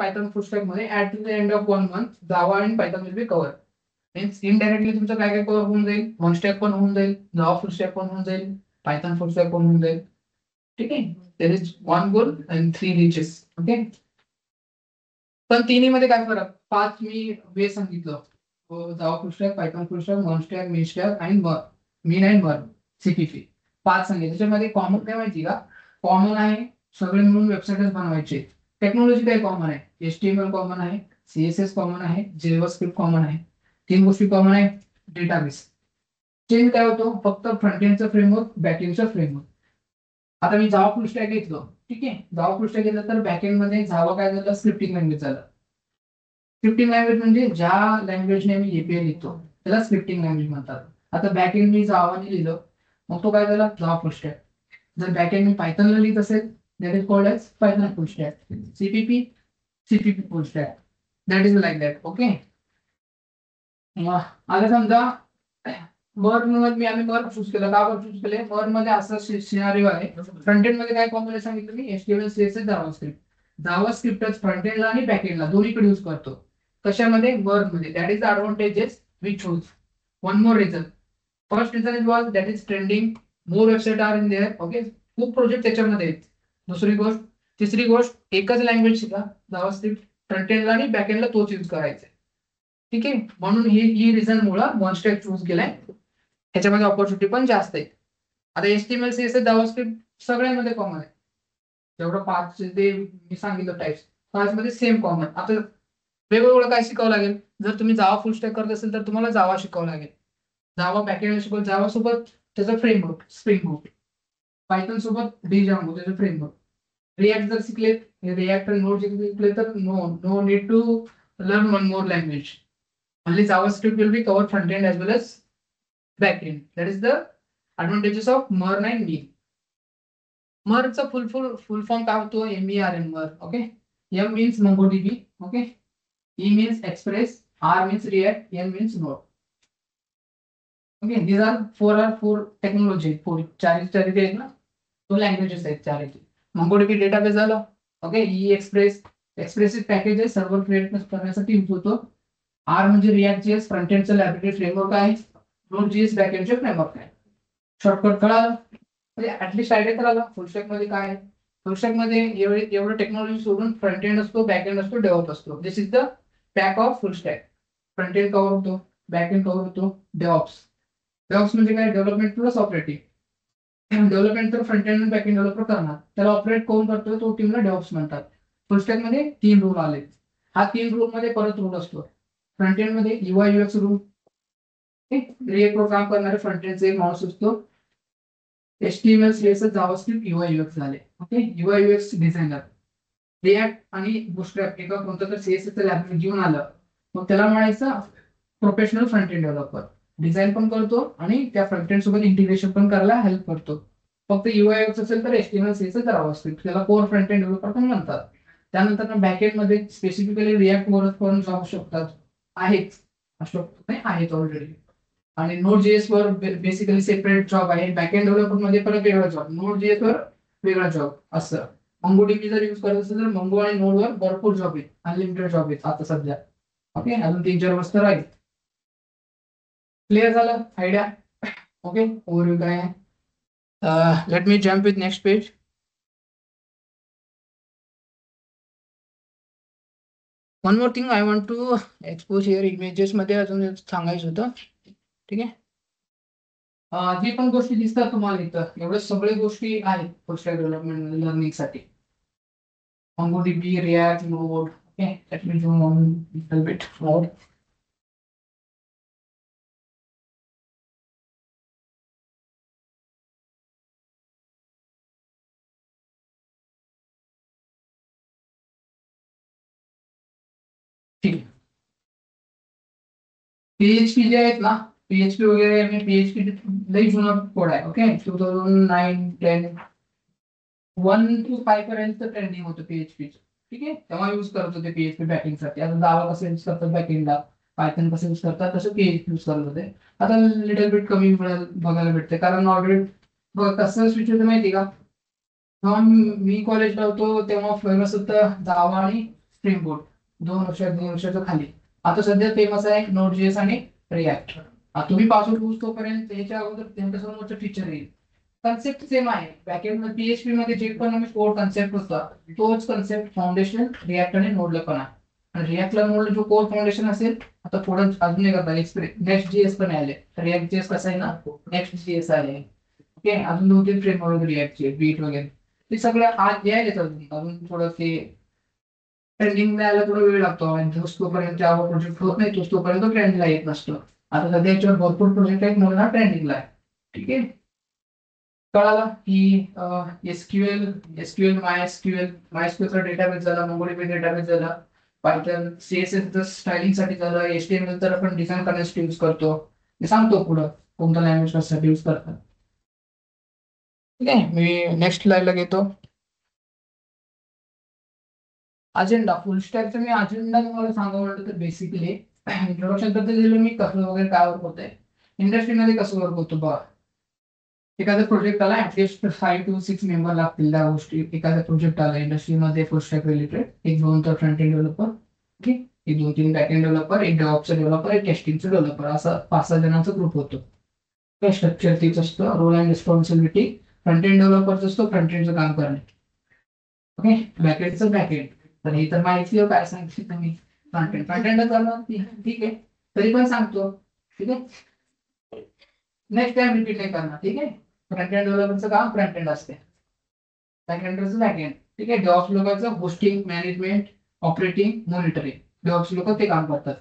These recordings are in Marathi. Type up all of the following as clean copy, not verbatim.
पायथन फुल स्टॅक मध्ये at the end of 1 month Java आणि Python will be cover. Means indirectly तुमचं काय काय कव्हर होऊन जाईल, वन स्टॅक पण होऊन जाईल, जावा फुल स्टॅक पण होऊन जाईल, पायथन फुल स्टॅक पण होऊन जाईल. ठीक आहे. There is 1 goal and 3 reaches. Okay. पण तिन्ही मध्ये काय फरक, 5 मी वे सांगितलं, Java full stack, Python full stack, one stack, MEAN stack आणि मीन अँड मर्ज, सीपीपी 5 सांगितले. त्याच्यामध्ये कॉमन काय माहिती का, कॉमन आहे सगळे मिळून वेबसाईटच बनवायचे. टेक्नॉलॉजी काय कॉमन आहे, HTML कॉमन आहे, CSS कॉमन आहे, जावास्क्रिप्ट कॉमन आहे, 3 गोष्टी कॉमन आहे. डेटाबेस चेंज काय होतो, फक्त फ्रंट एंडचा फ्रेमवर्क, बॅक एंडचा फ्रेमवर्क. आता मी जावा फुल स्टॅक घेतलो, ठीक आहे, जावा फुल स्टॅक घेतलं तर बॅक एंड मध्ये जावा काय झालं, स्क्रिप्टिंग लँग्वेज झालं. स्क्रिप्टिंग लँग्वेज म्हणजे ज्या लँग्वेजने मी एपीआय लिहितो त्याला स्क्रिप्टिंग लँग्वेज म्हणतात. आता बॅक एंड मी जावाने लिहिलं, मग तो काय झाला, जावा फुल स्टॅक. जर बॅक एंड मी पायथनला लिहित असेल, that is called as Python full stack. CPP full stack, that is like that. Okay. आता समजा आम्ही मर्ज चूज केलं, का चूज केले, मर्ज मध्ये असं सिनारिओ आहे. फ्रंट एंड मध्ये काय कॉमन सांगितलं मी, HTML CSS जावास्क्रिप्ट. जावास्क्रिप्टच फ्रंट एंडला आणि बॅक एंडला दोन्हीकडे यूज करतो. कशामध्ये, मर्ज मध्ये. That is the advantages we choose. One more reason. First reason is was that is trending, more website are in there. Okay. खूप प्रोजेक्ट त्याच्यामध्ये आहेत. दुसरी गोष्ट, तिसरी गोष्ट, एकच लँग्वेज शिका, जावास्क्रिप्ट फ्रंट एंडला आणि बॅक एंडला तोच यूज करायचा. ठीक आहे. म्हणून ही रिझन मुळे वन स्टॅक चूज केलाय. ह्याच्यामध्ये ऑपॉर्च्युनिटी पण जास्त आहे. आता HTML CSS जावास्क्रिप्ट सगळ्यांमध्ये कॉमन आहे. जेवढं 5 ते मी सांगितलं टाइप्स, 5 मध्ये सेम कॉमन. आता वेगवेगळं काय शिकावं लागेल, जर तुम्ही जावा फुल स्टॅक करत असेल तर तुम्हाला जावा शिकावं लागेल. जावा बॅकएंड शिकवत, जावा सोबत त्याचं फ्रेमवर्क स्प्रिंग बूट, पायथन सोबत डिजांगो त्याचं फ्रेमवर्क. रिॲक्ट जर शिकले, रिॲक्ट आणि नोड शिकले तर no need to learn one more language. only JavaScript will be covered front end as well as back end. That is the advantages of MERN and MERN. MERN चा full form काय होतो, MERN, MERN. Okay. M means MongoDB. Okay. E means Express, R means React, N means Node. Okay. These are four technology. चार आहेत ना, तो लँग्वेजेस आहेत चार. MongoDB डेटाबेस झालं. ओके. E एक्सप्रेस पॅकेज आहे, सर्व्हर क्रिएट करण्यासाठी यूज होतो. आर म्हणजे रिॲक्ट जीएस, फ्रंट एंडचं लायब्ररी फ्रेमवर्क आहे. नोड जीएस बॅक एंडचे फ्रेमवर्क आहे. शॉर्टकट कळालं म्हणजे ऍटलीस्ट आयडिया तर आला फुल स्टॅक मध्ये काय आहे. फुल स्टॅक मध्ये एवढं टेक्नॉलॉजी सोडून फ्रंट एंड असतो, बॅक एंड असतो, डेव्हलप असतो. This is the pack of full stack. Front end cover होतो, बॅक एंड कव्हर होतो, डेव्हॉप्स म्हणजे काय, डेव्हलपमेंट प्लस ऑपरेटिंग. डेव्हलपमेंट तर front end back end developer करणार, त्याला ऑपरेट कोण करतो, तो टीमला डेव्हॉप्स म्हणतात. फुल स्टॅक मध्ये 3 रूल आले. हा 3 रूल मध्ये परत रूल असतो. फ्रंट एंड मध्ये UI UX rule, React program करणारे फ्रंट एंडचे एक माणूस असतो. HTML CSS JavaScript UI UX झाले. Okay. UI UX designer. React आणि बूटस्ट्रॅप एका कोणतं तर CSS लायब्ररी घेऊन आलं, मग त्याला म्हणायचं professional front end developer. Design पण करतो आणि त्या फ्रंट एंड सोबत इंटिग्रेशन पण करायला हेल्प करतो. फक्त UI UX असेल तर HTML CSS जावास्क्रिप्ट, त्याला कोर फ्रंट एंड डेव्हलपर पण म्हणतात. त्यानंतर बॅक एंड मध्ये स्पेसिफिकली रिॲक्ट वर पण जाऊ शकतात, आहेत ऑलरेडी. आणि node GS were basically separate job आहे. बॅकएंड डेव्हलपर मध्ये परत वेगळा जॉब, नोड जीएस वर वेगळा जॉब असं. MongoDB जर यूज करत असेल तर मंगो आणि नोड वर भरपूर जॉब आहेत, अनलिमिटेड जॉब आहेत आता सध्या. ओके. अजून 3-4 वर्ष तर आहे. क्लिअर झालं आयडिया. ओके. ओव्हरव्ह्यू काय आहे. Let me jump with next page. One more thing I want to expose here, images मध्ये अजून सांगायचं होतं. ठीक आहे. जी पण गोष्टी दिसतात तुम्हाला इथं, एवढ्या सगळ्या गोष्टी आहेत फुल स्टॅक डेव्हलपमेंट लर्निंग साठी. MongoDB, React, Node. Okay, let me zoom on a little bit more. ठीक आहे. PHP जे आहेत ना, PHP वगैरे, मी PHP लई जुना कोड आहे. ओके. 2009-10 1 to 5 पर्यंत ट्रेंडिंग होतं PHP. ठीक आहे. तेव्हा युज करत होते PHP बॅकिंग साठी. आता जावा कसं यूज करतात बॅकिंगला, पायथन कसं यूज करतात, तसं PHP यूज करत होते. आता लिटल बिट कमी बघायला भेटते, कारण ऑलरेडी कसं स्विच होतं माहिती का, जेव्हा मी कॉलेजला होतो तेव्हा फेमस होतं जावा आणि स्प्रिंग बोट 2 वर्षाच्या खाली. आता सध्या फेमस आहे Node.js आणि रिॲक्ट. तुम्ही पासवर्ड यूज तोपर्यंत त्याच्या अगोदर त्यांच्यासमोरचं फीचर येईल. कन्सेप्ट सेम आहे. बॅकएंड मध्ये PHP मध्ये जे पण कोड कन्सेप्ट होता तोच कन्सेप्ट फाउंडेशन रिॲक्ट आणि नोडला पण आहे. आणि रिॲक्टला नोडला जो कोड फाउंडेशन असेल, आता पुढे अजून एक आता नेक्स्ट जीएस पण आले. रिॲक्ट जीएस कसं आहे ना, नेक्स्ट जीएस आहे. ओके, अजून 2-3 फ्रेमवर्क रिॲक्टचे बीट वगैरे ते सगळे आज यायलेत. अजून थोडं ते ट्रेंडिंग यायला थोडा वेळ लागतो. आणि तोपर्यंत जावा प्रोजेक्ट होत नाही, तोपर्यंत ट्रेंडिंगला येत नसतो. आता सध्या याच्यावर भरपूर प्रोजेक्ट आहेत म्हणून हा ट्रेंडिंगला आहे. ठीक आहे, कळालं की एसक्यूएल मायस्क्यूएलचा डेटाबेस झाला, मोंगोडीबी डेटाबेस झाला, पायथन सीएसएस स्टायलिंग साठी झालं, HTML तर आपण डिझाईन करण्यासाठी यूज करतो. मी सांगतो पुढं कोणता लँग्वेज कशासाठी यूज करतात. ठीक आहे, मी नेक्स्ट स्लाइडला घेतो. अजेंडा फुल स्टॅकचं मी अजेंडा तुम्हाला सांगावं म्हटलं तर बेसिकली इंट्रोडक्शन तर दिलं मी, कसं वगैरे काय वर्क होतंय, इंडस्ट्रीमध्ये कसं वर्क होतं बघा. एखादा प्रोजेक्ट आला ऍटलीस्ट 5 to 6 मेंबर लागतील त्या गोष्टी. एखादा प्रोजेक्ट आला इंडस्ट्रीमध्ये फुल स्टॅक रिलेटेड, 1-2 तर फ्रंट एंड डेव्हलपर, ठीक, 1-2-3 बॅक एंड डेव्हलपर, एक डेव्हऑप्सचा डेव्हलपर, एक टेस्टिंगचा डेव्हलपर, असं 5-6 जणांचा ग्रुप होतो. स्ट्रक्चर तीच असतं. Role and responsibility front end डेव्हलपरचा असतो, फ्रंट एंडचं काम करणे. ओके, बॅक एंडचं बॅक एंड. तर ही तर माहिती आहे, काय सांगितलं तुम्ही फ्रंट एंड झालं, ठीक आहे, तरी पण सांगतो. ठीक आहे, नेक्स्ट टाइम रिपीट नाही करणार. ठीक आहे, फ्रंट एंड डेव्हलपरचं काम फ्रंट एंड असते, बॅक एंडचं बॅक एंड. ठीक आहे, डेव्हऑप्स लोकांचं hosting, management, operating, monitoring, DevOps लोक ते काम करतात.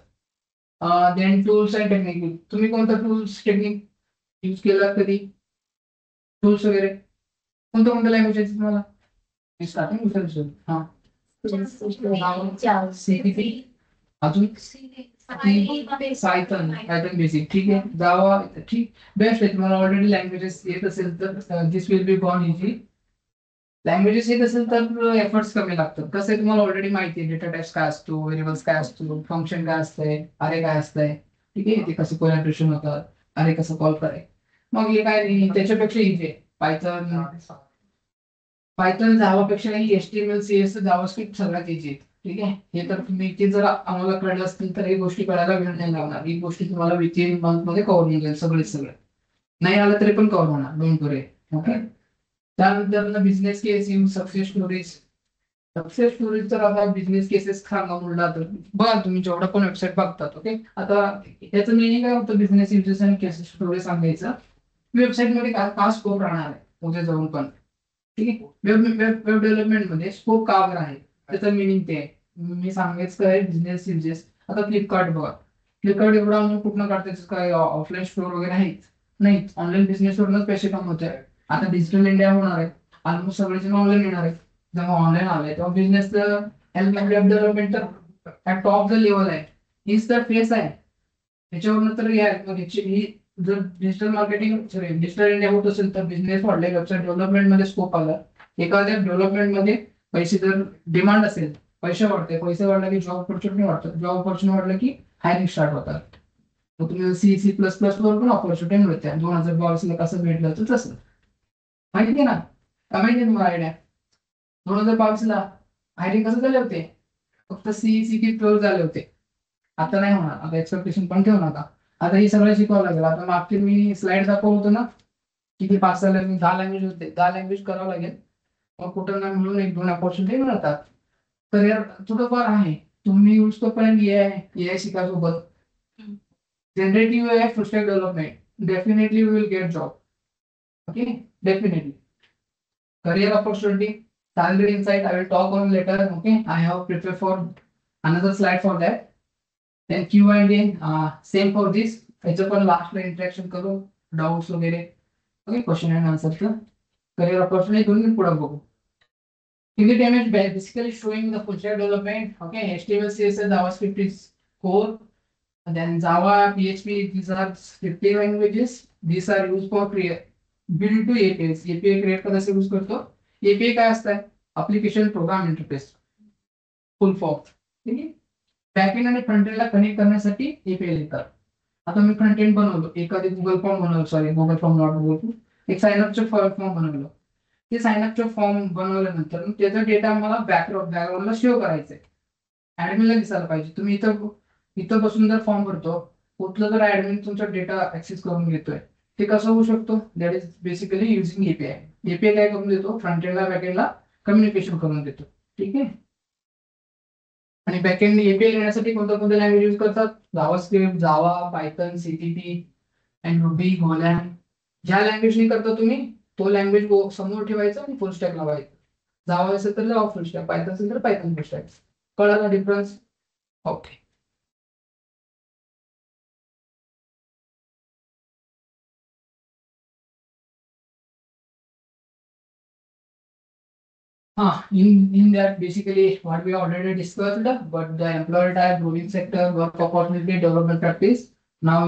Then tools and technique. तुम्ही कोणतं टूल्स टेक्निक यूज केलं कधी, टूल्स वगैरे कोणतं कोणतं लँग्वेज आहे तुम्हाला स्टार्टिंग? हा, CPP, अजून पायथन बेसिक. ठीक आहे, जावा ठीक, बेस्ट आहे. तुम्हाला ऑलरेडी लँग्वेजेस येत असेल तर this will be gonna easy. Languages येत असेल तर एफर्ट्स कमी लागतात. कसं आहे, तुम्हाला ऑलरेडी माहिती आहे डेटा टाइप्स काय असतो, व्हेरिएबल्स काय असतो, फंक्शन काय असतंय, अरे काय असतंय. ठीक आहे, ते कसं कोलॅबरेशन होतात, अरे कसं कॉल कराय. मग हे काय नाही, त्याच्यापेक्षा इझी आहे पायथन. पायथन जावापेक्षाही HTML CS जावास्क्रिप्ट सगळ्यात इझी आहे. ठीक आहे, हे तर तुम्ही ते जर आम्हाला कळलं असतील तर हे गोष्टी कळायला वेळ नाही लागणार. ही गोष्टी तुम्हाला विथिन मंथ मध्ये कव्हर होऊन जाईल. सगळे नाही आलं तरी पण कव्हर होणार, डोंट वरी. ओके, त्यानंतर business case in success stories. Success stories तर आता बिझनेस केसेस सांगा म्हणला तर बघा तुम्ही जेवढा पण वेबसाईट बघतात. ओके, आता याचं मिनिंग काय होतं, बिझनेस युजेस आणि केसेस स्टोरी सांगायचं. वेबसाईट मध्ये काय स्कोप राहणार आहे उद्या जाऊन पण. ठीक आहे, वेब डेव्हलपमेंट मध्ये स्कोप का बरं आहे त्याचं मिनिंग ते आहे. मी सांगायचं काय, बिझनेस युजेस. आता फ्लिपकार्ट बघा, फ्लिपकार्ट एवढा कुठनं काढते, काय ऑफलाईन स्टोर वगैरे आहेत नाही, ऑनलाईन बिझनेस वरूनच पैसे कमवत आहे. आता डिजिटल इंडिया होणार आहे, ऑलमोस्ट सगळेजण ऑनलाईन येणार आहे. जेव्हा ऑनलाईन आलंय तेव्हा बिझनेस वेब डेव्हलपमेंट तर टॉप द लेवल आहे, हीच तर फेस आहे. त्याच्यावरून तर ही जर डिजिटल मार्केटिंग डिजिटल इंडिया होत असेल तर बिझनेस वाढले, वेबसाईट डेव्हलपमेंट मध्ये स्कोप आला. एखाद्या डेव्हलपमेंट मध्ये पैसे जर डिमांड असेल, पैसे वाढते, पैसे वाढले की जॉब ऑपॉर्च्युनिटी वाढतात, जॉब ऑपॉर्च्युनिटी वाढलं की हायरिंग स्टार्ट होतात. मग तुम्ही C++ वर पण ऑपॉर्च्युनिटी मिळते. 2022 ला कसं भेटलं होतं तसं माहिती आहे ना, काय माहिती आहे तुम्हाला आयडिया? 2022 ला हायरिंग कसं झाले होते, फक्त CT12 झाले होते. आता नाही होणार, आता एक्सपेक्टेशन पण ठेवू नका. आता हे सगळं शिकवावं लागेल. आता मागचे मी स्लाइड दाखवत होतो ना, किती 5-6 लँग्वेज, 10 लँग्वेज होते, 10 लँग्वेज करावं लागेल. मग कुठं ना मिळून 1-2 अपॉर्च्युनिटी मिळतात. तर यार थोडंफार आहे, तुम्ही यूज तोपर्यंत AI शिका सोबत. Generative AI full stack development, definitely we will get job. Okay, definitely. Career opportunity, salary insight, I will talk on later. Okay, I have prepared for another slide for that. Then Q&A, same for this. याचं पण लास्टला इंटरॅक्शन करू, डाउट्स वगैरे. ओके, क्वेश्चन अँड आन्सरचं. करिअर अपॉर्च्युनिटी दोन मी पुढे बघू. Pivot image basically showing the full stack development. Okay, HTML, CSS, JavaScript is core. And then Java, PHP, these are scripting languages. These are used for build to APIs. API create करायला यूज करतो. API काय असतं, ऍप्लिकेशन प्रोग्राम इंटरफेस, फुल फॉर्म. ठीक आहे, बॅकएंड आणि फ्रंट एंडला कनेक्ट करण्यासाठी API लिहितात. आता मी फ्रंट एंड बनवलो, एखादी गुगल फॉर्म बनवलं, sorry Google form not Google, एक साइनअपचं फॉर्म बनवलं. ते साइनअपचं फॉर्म बनवल्यानंतर त्याचा डेटा मला बॅकग्राऊंडला सेव्ह करायचा आहे. ऍडमिनला दिसायला पाहिजे. तुम्ही इथं इथं बसून जर फॉर्म भरतो, कुठलं जर ऍडमिन तुमचा डेटा ऍक्सेस करून घेतोय, ते कसं होऊ शकतो? That is basically using API. API काय करून देतो? फ्रंट एंडला बॅक एंडला कम्युनिकेशन करून देतो. ठीक आहे. आणि बॅकएंड एपीआय लिहिण्यासाठी कोणतं कोणतं लँग्वेज यूज करतात? जावास्क्रिप्ट, जावा, पायथन, सीटीपी अँड रुबी, गोलॅन. ज्या लँग्वेजने करता तुम्ही तो लँग्वेज समोर ठेवायचा आणि फुल स्टॅक लावायचं. जावा असेल तर जावा फुल स्टॅक, पायथन असेल तर पायथन फुल स्टॅक. कळला difference? Okay. In that basically what we already discussed, but the employer type, growing sector, work opportunity, development practice. Now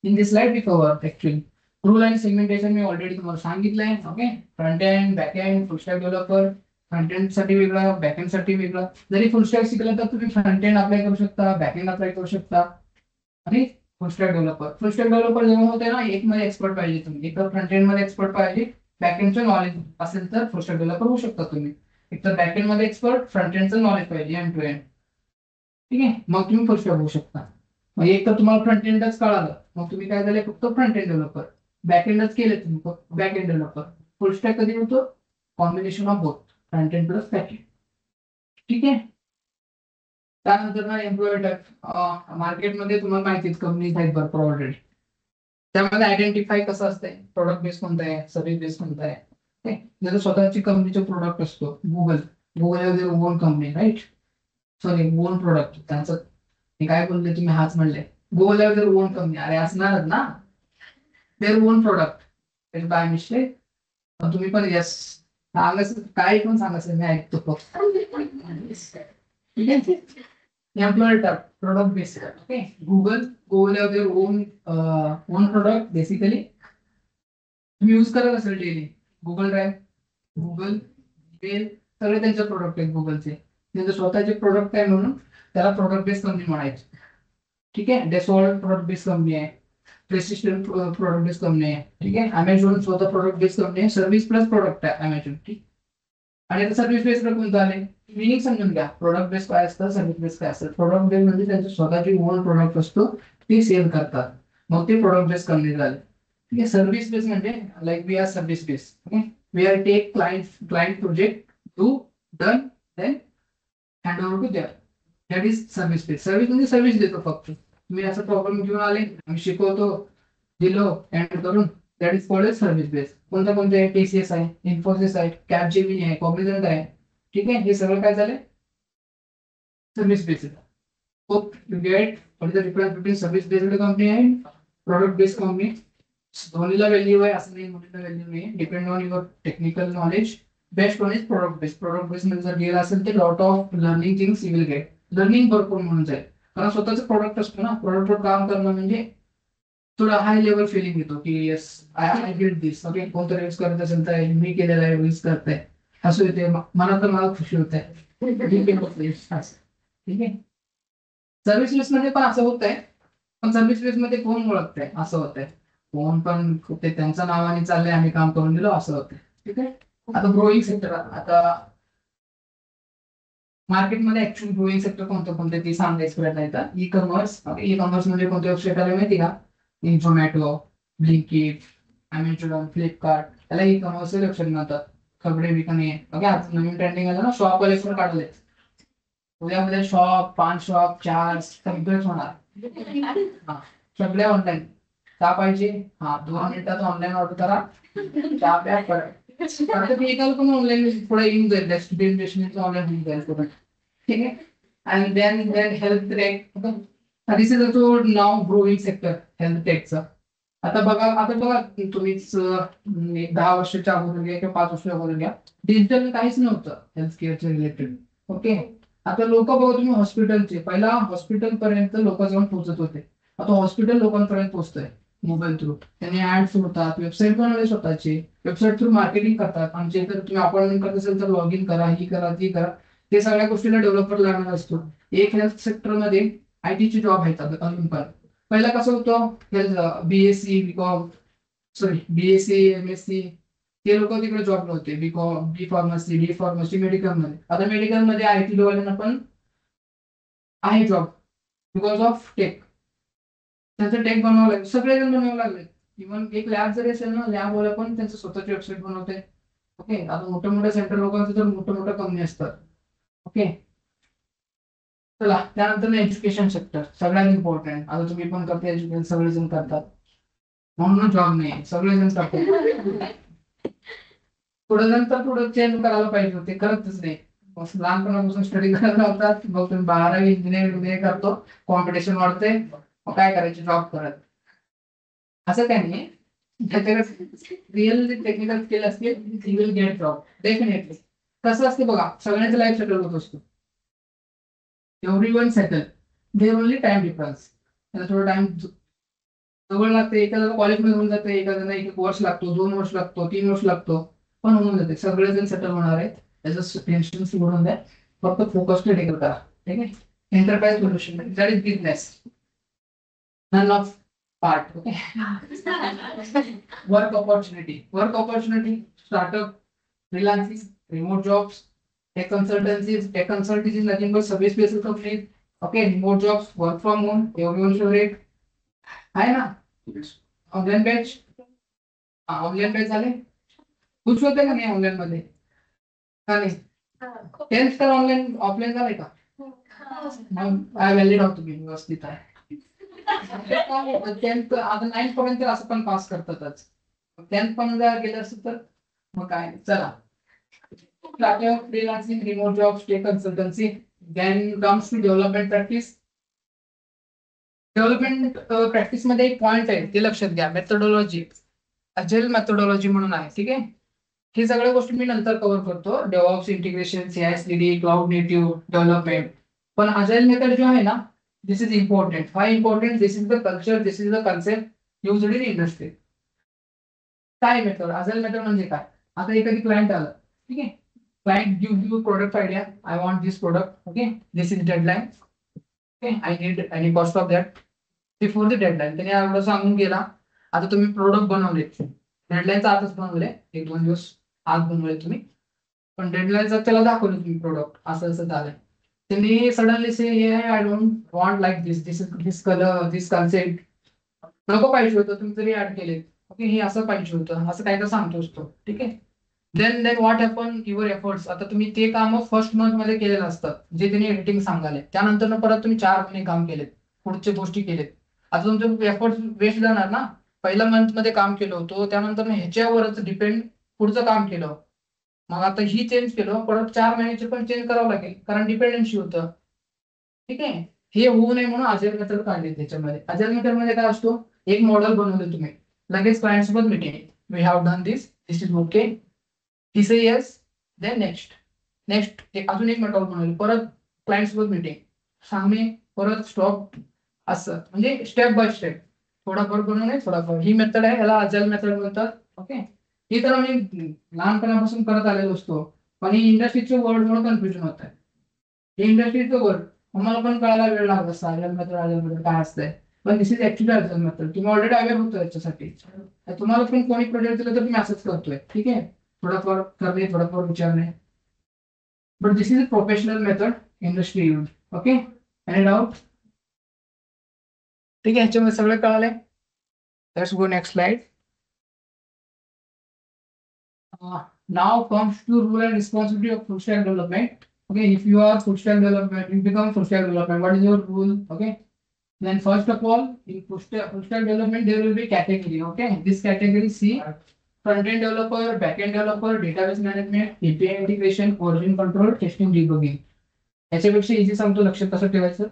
in this slide we cover actually rule and segmentation me already तुम्हाला सांगितलंय. Okay, front end back end फुल स्टॅक डेव्हलपर. फ्रंट एंड साठी वेगळं, बॅक एंड साठी वेगळं. जरी फुल स्टॅक शिकलं तर तुम्ही फ्रंट एंड अप्लाय करू शकता, बॅक एंड अप्लाय करू शकता. आणि फुल स्टॅक डेव्हलपर, जेव्हा होते ना, एक मध्ये एक्सपर्ट पाहिजे तुम्ही. एक तर फ्रंट एंड मध्ये एक्सपर्ट पाहिजे, बॅक एंडचं नॉलेज असेल तर फुल स्टॅक डेव्हलपर होऊ शकता तुम्ही. एक तर बॅक एंड मध्ये एक्सपर्ट, फ्रंट एंडचं नॉलेज पाहिजे एंड टू एंड. ठीक आहे, मग तुम्ही फुल स्टॅक होऊ शकता. मग एक तर तुम्हाला फ्रंट एंडच कळालं, मग तुम्ही काय झाले? फक्त फ्रंट एंड डेव्हलपर. बॅक एंडच केले तुम्ही, बॅक एंड डेव्हलपर. फुल स्टॅक कधी होतो? Combination of both, front end plus back end. ठीक आहे. त्यानंतर ना एम्प्लॉय टाईप. मार्केटमध्ये तुम्हाला माहितीच कंपनीज आहेत भरपूर ऑलरेडी. त्यामध्ये आयडेंटिफाय कसं असतंय? प्रोडक्ट बेस कोणता आहे, सर्व्हिस बेस कोणता आहे? जर स्वतःची कंपनीचा प्रोडक्ट असतो, Google own company, right? Sorry, own product त्यांचं. हे काय बोलले तुम्ही? हाच म्हणले गुगल जर ओन कंपनी, अरे असणारच ना, their own product by mistake. तुम्ही पण यस सांगायचं, काही पण सांगायचं, मी ऐकतो फक्त. ठीक आहे. Employ type, product base. Okay, Google have their own product basically. तुम्ही यूज करत असेल daily Google drive, Google mail, सगळे त्यांचे प्रोडक्ट आहेत गुगलचे. त्यांचे स्वतःचे प्रोडक्ट आहे म्हणून त्याला प्रोडक्ट बेस्ड कंपनी म्हणायचे. ठीक आहे. डेसॉल्ट प्रोडक्ट बेस्ड कंपनी आहे, प्रेसिस्टंट प्रोडक्ट बेस्ड कंपनी आहे. ठीक आहे. अमेझॉन स्वतः प्रोडक्ट बेस्ड कंपनी आहे, सर्व्हिस प्लस प्रोडक्ट आहे अमेझॉन. ठीक. आणि आता सर्व्हिस बेस्ड कोणतं आले? मिनिंग समजून घ्या. प्रोडक्ट बेस्ड काय असतं, सर्व्हिस बेस्ड काय असतं? प्रोडक्ट बेस्ड म्हणजे त्यांचे स्वतःचे ओन प्रोडक्ट असतो, ते सेल करतात, मग ते प्रोडक्ट बेस्ड कंपनी झाले. ठीक आहे. सर्व्हिस बेस्ड म्हणजे like we are service based. Okay, we are take client project, do, done, then hand over to there. That is service based. Service म्हणजे सर्व्हिस देतो फक्त. तुम्ही असा प्रॉब्लेम घेऊन आले, आम्ही शिकवतो, दिलो एंड करून, that is called service based. कोणत्या कोणत्या आहे? टीसीएस आहे, इन्फोसिस आहे, कॅपजेमिनी आहे, कॉग्निझंट आहे. ठीक आहे. हे सगळं काय झालंय? Service based. Hope you get what is the difference between service based company and product based company. दोन्हीला व्हॅल्यू आहे असं नाही, दोन्हीला व्हॅल्यू नाही. Depend on your technical knowledge. Best one is product based. Product based मध्ये जर गेला असेल तर lot of learning things you will gate. Learning भरपूर म्हणून जाईल, कारण स्वतःच प्रोडक्ट असतो ना. प्रोडक्टवर काम करणं म्हणजे थोडा हाय लेवल फिलिंग येतो की yes I get this. Okay, कोणतरी यूज करत असेल तर मी केलेला आहे, यूज करताय, असं येते मला, तर मला खुशी होत आहे. ठीक आहे. सर्व्हिस बेस मध्ये पण असं होत आहे, पण सर्व्हिस बेस मध्ये कोण ओळखतंय असं होतंय. कोण पण ते त्यांच्या नावाने चाललंय, आम्ही काम करून दिलो असं होतंय. ठीक आहे. आता ग्रोईंग सेक्टर, आता मार्केटमध्ये ऍक्च्युअली ग्रोईंग सेक्टर कोणतं कोणते ते सांगायचं प्रयत्न येतात. E commerce. ई कॉमर्स म्हणजे कोणते वेबसाईट आले माहिती का? झोमॅटो, ब्लिंकिट, अमेझॉन, फ्लिपकार्ट, त्याला ई कॉमर्स वेबसाईट म्हणतात. कपडे विकणे. ओके, आता नवीन ट्रेंडिंग आलं ना, शॉप वाले पण काढले. उद्यामध्ये शॉप, पान शॉप, चार सगळेच होणार. हा, सगळे ऑनलाईन. का पाहिजे? हा, 2 मिनिटात ऑनलाईन ऑर्डर करा, चहा प्या, परत. आता ते एकाला पण ऑनलाईन पुढे येऊन जाईल, डेस्टिनेशन ऑनलाईन होऊन जाईल पुढे. ठीक आहे. आणि then health tech. This is also now growing sector, health टेकचं. आता बघा तुम्हीच एक 10 वर्षाच्या अगोदर घ्या किंवा 5 वर्षाच्या अगोदर घ्या, डिजिटल काहीच नव्हतं हेल्थ केअरच्या रिलेटेड. ओके, आता लोक बघा तुम्ही हॉस्पिटलचे, पहिला हॉस्पिटल पर्यंत लोक जाऊन पोहोचत होते, आता हॉस्पिटल लोकांपर्यंत पोहोचतंय मोबाईल थ्रू. त्यांनी ऍड्स होतात, वेबसाईट बनवले स्वतःची, वेबसाईट थ्रू मार्केटिंग करतात. आमचे जर तुम्ही अपॉइंटमेंट करत असेल तर लॉग इन करा, ही करा, ती करा. ते सगळ्या गोष्टीला डेव्हलपर लागणार असतो. एक हेल्थ सेक्टर मध्ये आयटीचे जॉब आहेत अजून पण. पहिला कसं होतं? Health BSc, BCom, sorry BSc, MSc, ते लोक तिकडे जॉब नव्हते. BCom, B pharmacy, D pharmacy, medical मध्ये. आता मेडिकल मध्ये आयटी वाल्यांना पण आहे जॉब बिकॉज ऑफ टेक. त्यांचं टेक बनवावं लागेल, सगळेजण बनवावं लागले. इव्हन एक लॅब जरी असेल ना, लॅबवाला पण त्यांचं स्वतःची वेबसाईट बनवते. ओके, आता मोठ्या मोठ्या सेंटर लोकांचं तर मोठ्या मोठ्या कंपनी असतात. ओके, चला त्यानंतर एज्युकेशन सेक्टर सगळ्यात इम्पॉर्टंट. आता तुम्ही पण करता एज्युकेशन, सगळेजण करतात म्हणून जॉब नाही, सगळेजण करतात. थोडं नंतर थोडं चेंज करायला पाहिजे होते, करतच नाही. मस्त लहानपणापासून स्टडी करायला लावतात, मग तुम्ही 12वी इंजिनिअरिंग करतो, कॉम्पिटिशन वाढते, मग काय करायचे जॉब करत. असं काही नाही, ज्याच्याकडे रिअल टेक्निकल स्किल असतील he will get job definitely. कसं असते बघा, सगळ्यांचं लाईफ सेटल होत असतो. एव्हरी वन सेटल, देर ओनली टाइम डिफरन्स. त्याला थोडा टाइम जवळ लागते, एखाद्याला कॉलेजमध्ये होऊन जाते, एखाद्याला 1 वर्ष लागतो, 2 वर्ष लागतो, 3 वर्ष लागतो, पण होऊन जाते. सगळेजण सेटल होणार आहेत. त्याचं टेन्शन सोडून द्या, फक्त फोकस क्रिटिकल करा. ठीक आहे, enterprise solution that is business, none of part. Okay, work opportunity, startup, freelancing, remote jobs, tech consultancies. Tech consultancy is nothing but service based companies. Okay, remote jobs, work from home, everyone's favorite. आहे ना, ऑनलाईन बॅच. ऑनलाईन बॅच झाले, खुश होते का नाही ऑनलाईन मध्ये? का नाही? 10th तर ऑनलाईन ऑफलाईन झाले का? मग आय व्हॅलिड आहोत तुम्ही, व्यवस्थित आहे. 10th आता 9th पर्यंत असं पण पास करतातच, 10th पण जर गेलं असतं तर मग काय. चला, freelancing, remote jobs, tech consultancy. Then comes to development practice. Development practice मध्ये एक पॉइंट आहे, ते लक्षात घ्या, मेथोडॉलॉजी. अजेल मेथोडॉलॉजी म्हणून आहे. ठीक आहे, हे सगळ्या गोष्टी मी नंतर कव्हर करतो. DevOps, integration, CI/CD, cloud native development. पण अजाईल मेथड जो आहे ना, this is important. Why important? This is the culture, this is the concept used in industry. काय मेथड, अजाईल मेथड म्हणजे काय? आता एखादी क्लायंट आलं, ठीक आहे, client give you product idea, I want this product. Okay, this is deadline. Okay, I need any cost of that before the deadline. त्याने एवढं सांगून गेला. आता तुम्ही प्रोडक्ट बनवले, डेडलाईनचा आजच बनवले, 1-2 दिवस आज बनवले तुम्ही, पण डेडलाईनचा त्याला दाखवलं तुम्ही प्रोडक्ट असं असं झालंय. त्यांनी suddenly say I don't want like this, this colour, this concept नको पाहिजे होतं, तुम्ही तरी ऍड केले. ओके, हे असं पाहिजे होतं, असं काय तर सांगतोस तो. ठीक आहे, then what happen your efforts. आता तुम्ही ते काम फर्स्ट मंथ मध्ये केलेलं असतात, जे त्यांनी एडिटिंग सांगाले. त्यानंतर परत तुम्ही 4 महिने काम केलेत, पुढच्या गोष्टी केलेत. आता तुमचे एफर्ट्स वेस्ट जाणार ना. पहिल्या मंथ मध्ये काम केलं होतं, त्यानंतर ह्याच्यावरच डिपेंड पुढचं काम केलं. मग आता ही चेंज केलं, परत 4 महिन्याचे पण चेंज करावं लागेल, कारण डिपेंडन्सी होतं. ठीक आहे, हे होऊ नये म्हणून अजाईल मेथड काढली. त्याच्यामध्ये अजाईल मेथड मध्ये काय असतो, एक मॉडेल बनवलं तुम्ही, लगेच क्लायंट सोबत meeting, we have done this, this is okay, he say yes, then next अजून एक मेथड बनवली, परत क्लायंट सोबत मीटिंग, सांगणे, परत स्टॉप, असं म्हणजे स्टेप बाय स्टेप, थोडाफार बनवणे, थोडाफार. ही मेथड आहे, याला अजाईल मेथड म्हणतात. ओके, ही तर मी लहानपणापासून करत आलेलो असतो, पण ही इंडस्ट्रीचे वर्ड म्हणून कन्फ्युजन होत आहे. हे इंडस्ट्रीचं वर्ड आम्हाला पण कळायला वेळ लागत असतो, अजाईल मेथड काय असतंय. पण दिस इज ऍक्च्युअली अजाईल मेथड. तुम्ही ऑलरेडी अवेअर होतो याच्यासाठी. तुम्हाला पण कोणी प्रोजेक्ट दिलं तर तुम्ही असंच करतोय. ठीक आहे, थोडाफार करणे, थोडाफार विचारणे. But this is a professional method industry use. Okay, any doubt? ठीक आहे, ह्याच्यामध्ये सगळं कळालंय. Let's go next slide. Now comes to role and responsibility of full stack development. Okay, if you are full stack development, you become full stack development. What is your rule? Okay, then first of all, in full stack development, there will be category. Okay, this category C: front-end developer, back-end developer, database management, API integration, version control, testing, debugging. याच्यापेक्षा इझी सांगतो, लक्षात कसं ठेवायचं.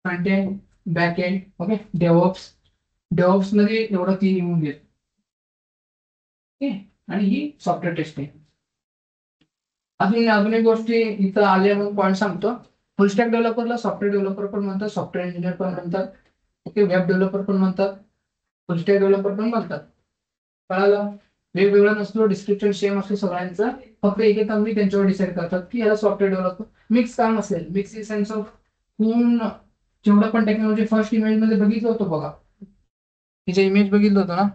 Front end, back end, okay, DevOps. DevOps मध्ये एवढं 3 येऊन गेलं. ओके, आणि ही सॉफ्टवेअर टेस्टिंग. अजून एक गोष्टी इथं आल्या म्हणून पॉईंट सांगतो. फुल स्टॅक डेव्हलपरला सॉफ्टवेअर डेव्हलपर पण म्हणतात, सॉफ्टवेअर इंजिनियर पण म्हणतात, ओके, वेब डेव्हलपर पण म्हणतात, फुल स्टॅक डेव्हलपर पण म्हणतात. कळालं? वेगवेगळं नसतो, डिस्क्रिप्शन सेम असतो सगळ्यांचं, फक्त एक कंपनी त्यांच्यावर डिसाईड करतात की याला सॉफ्टवेअर डेव्हलपर. मिक्स काम असेल, मिक्स इन सेन्स ऑफ पूर्ण जेवढं पण टेक्नॉलॉजी फर्स्ट इमेज मध्ये बघितलं होतं बघा, तिचे इमेज बघितलं होतं ना,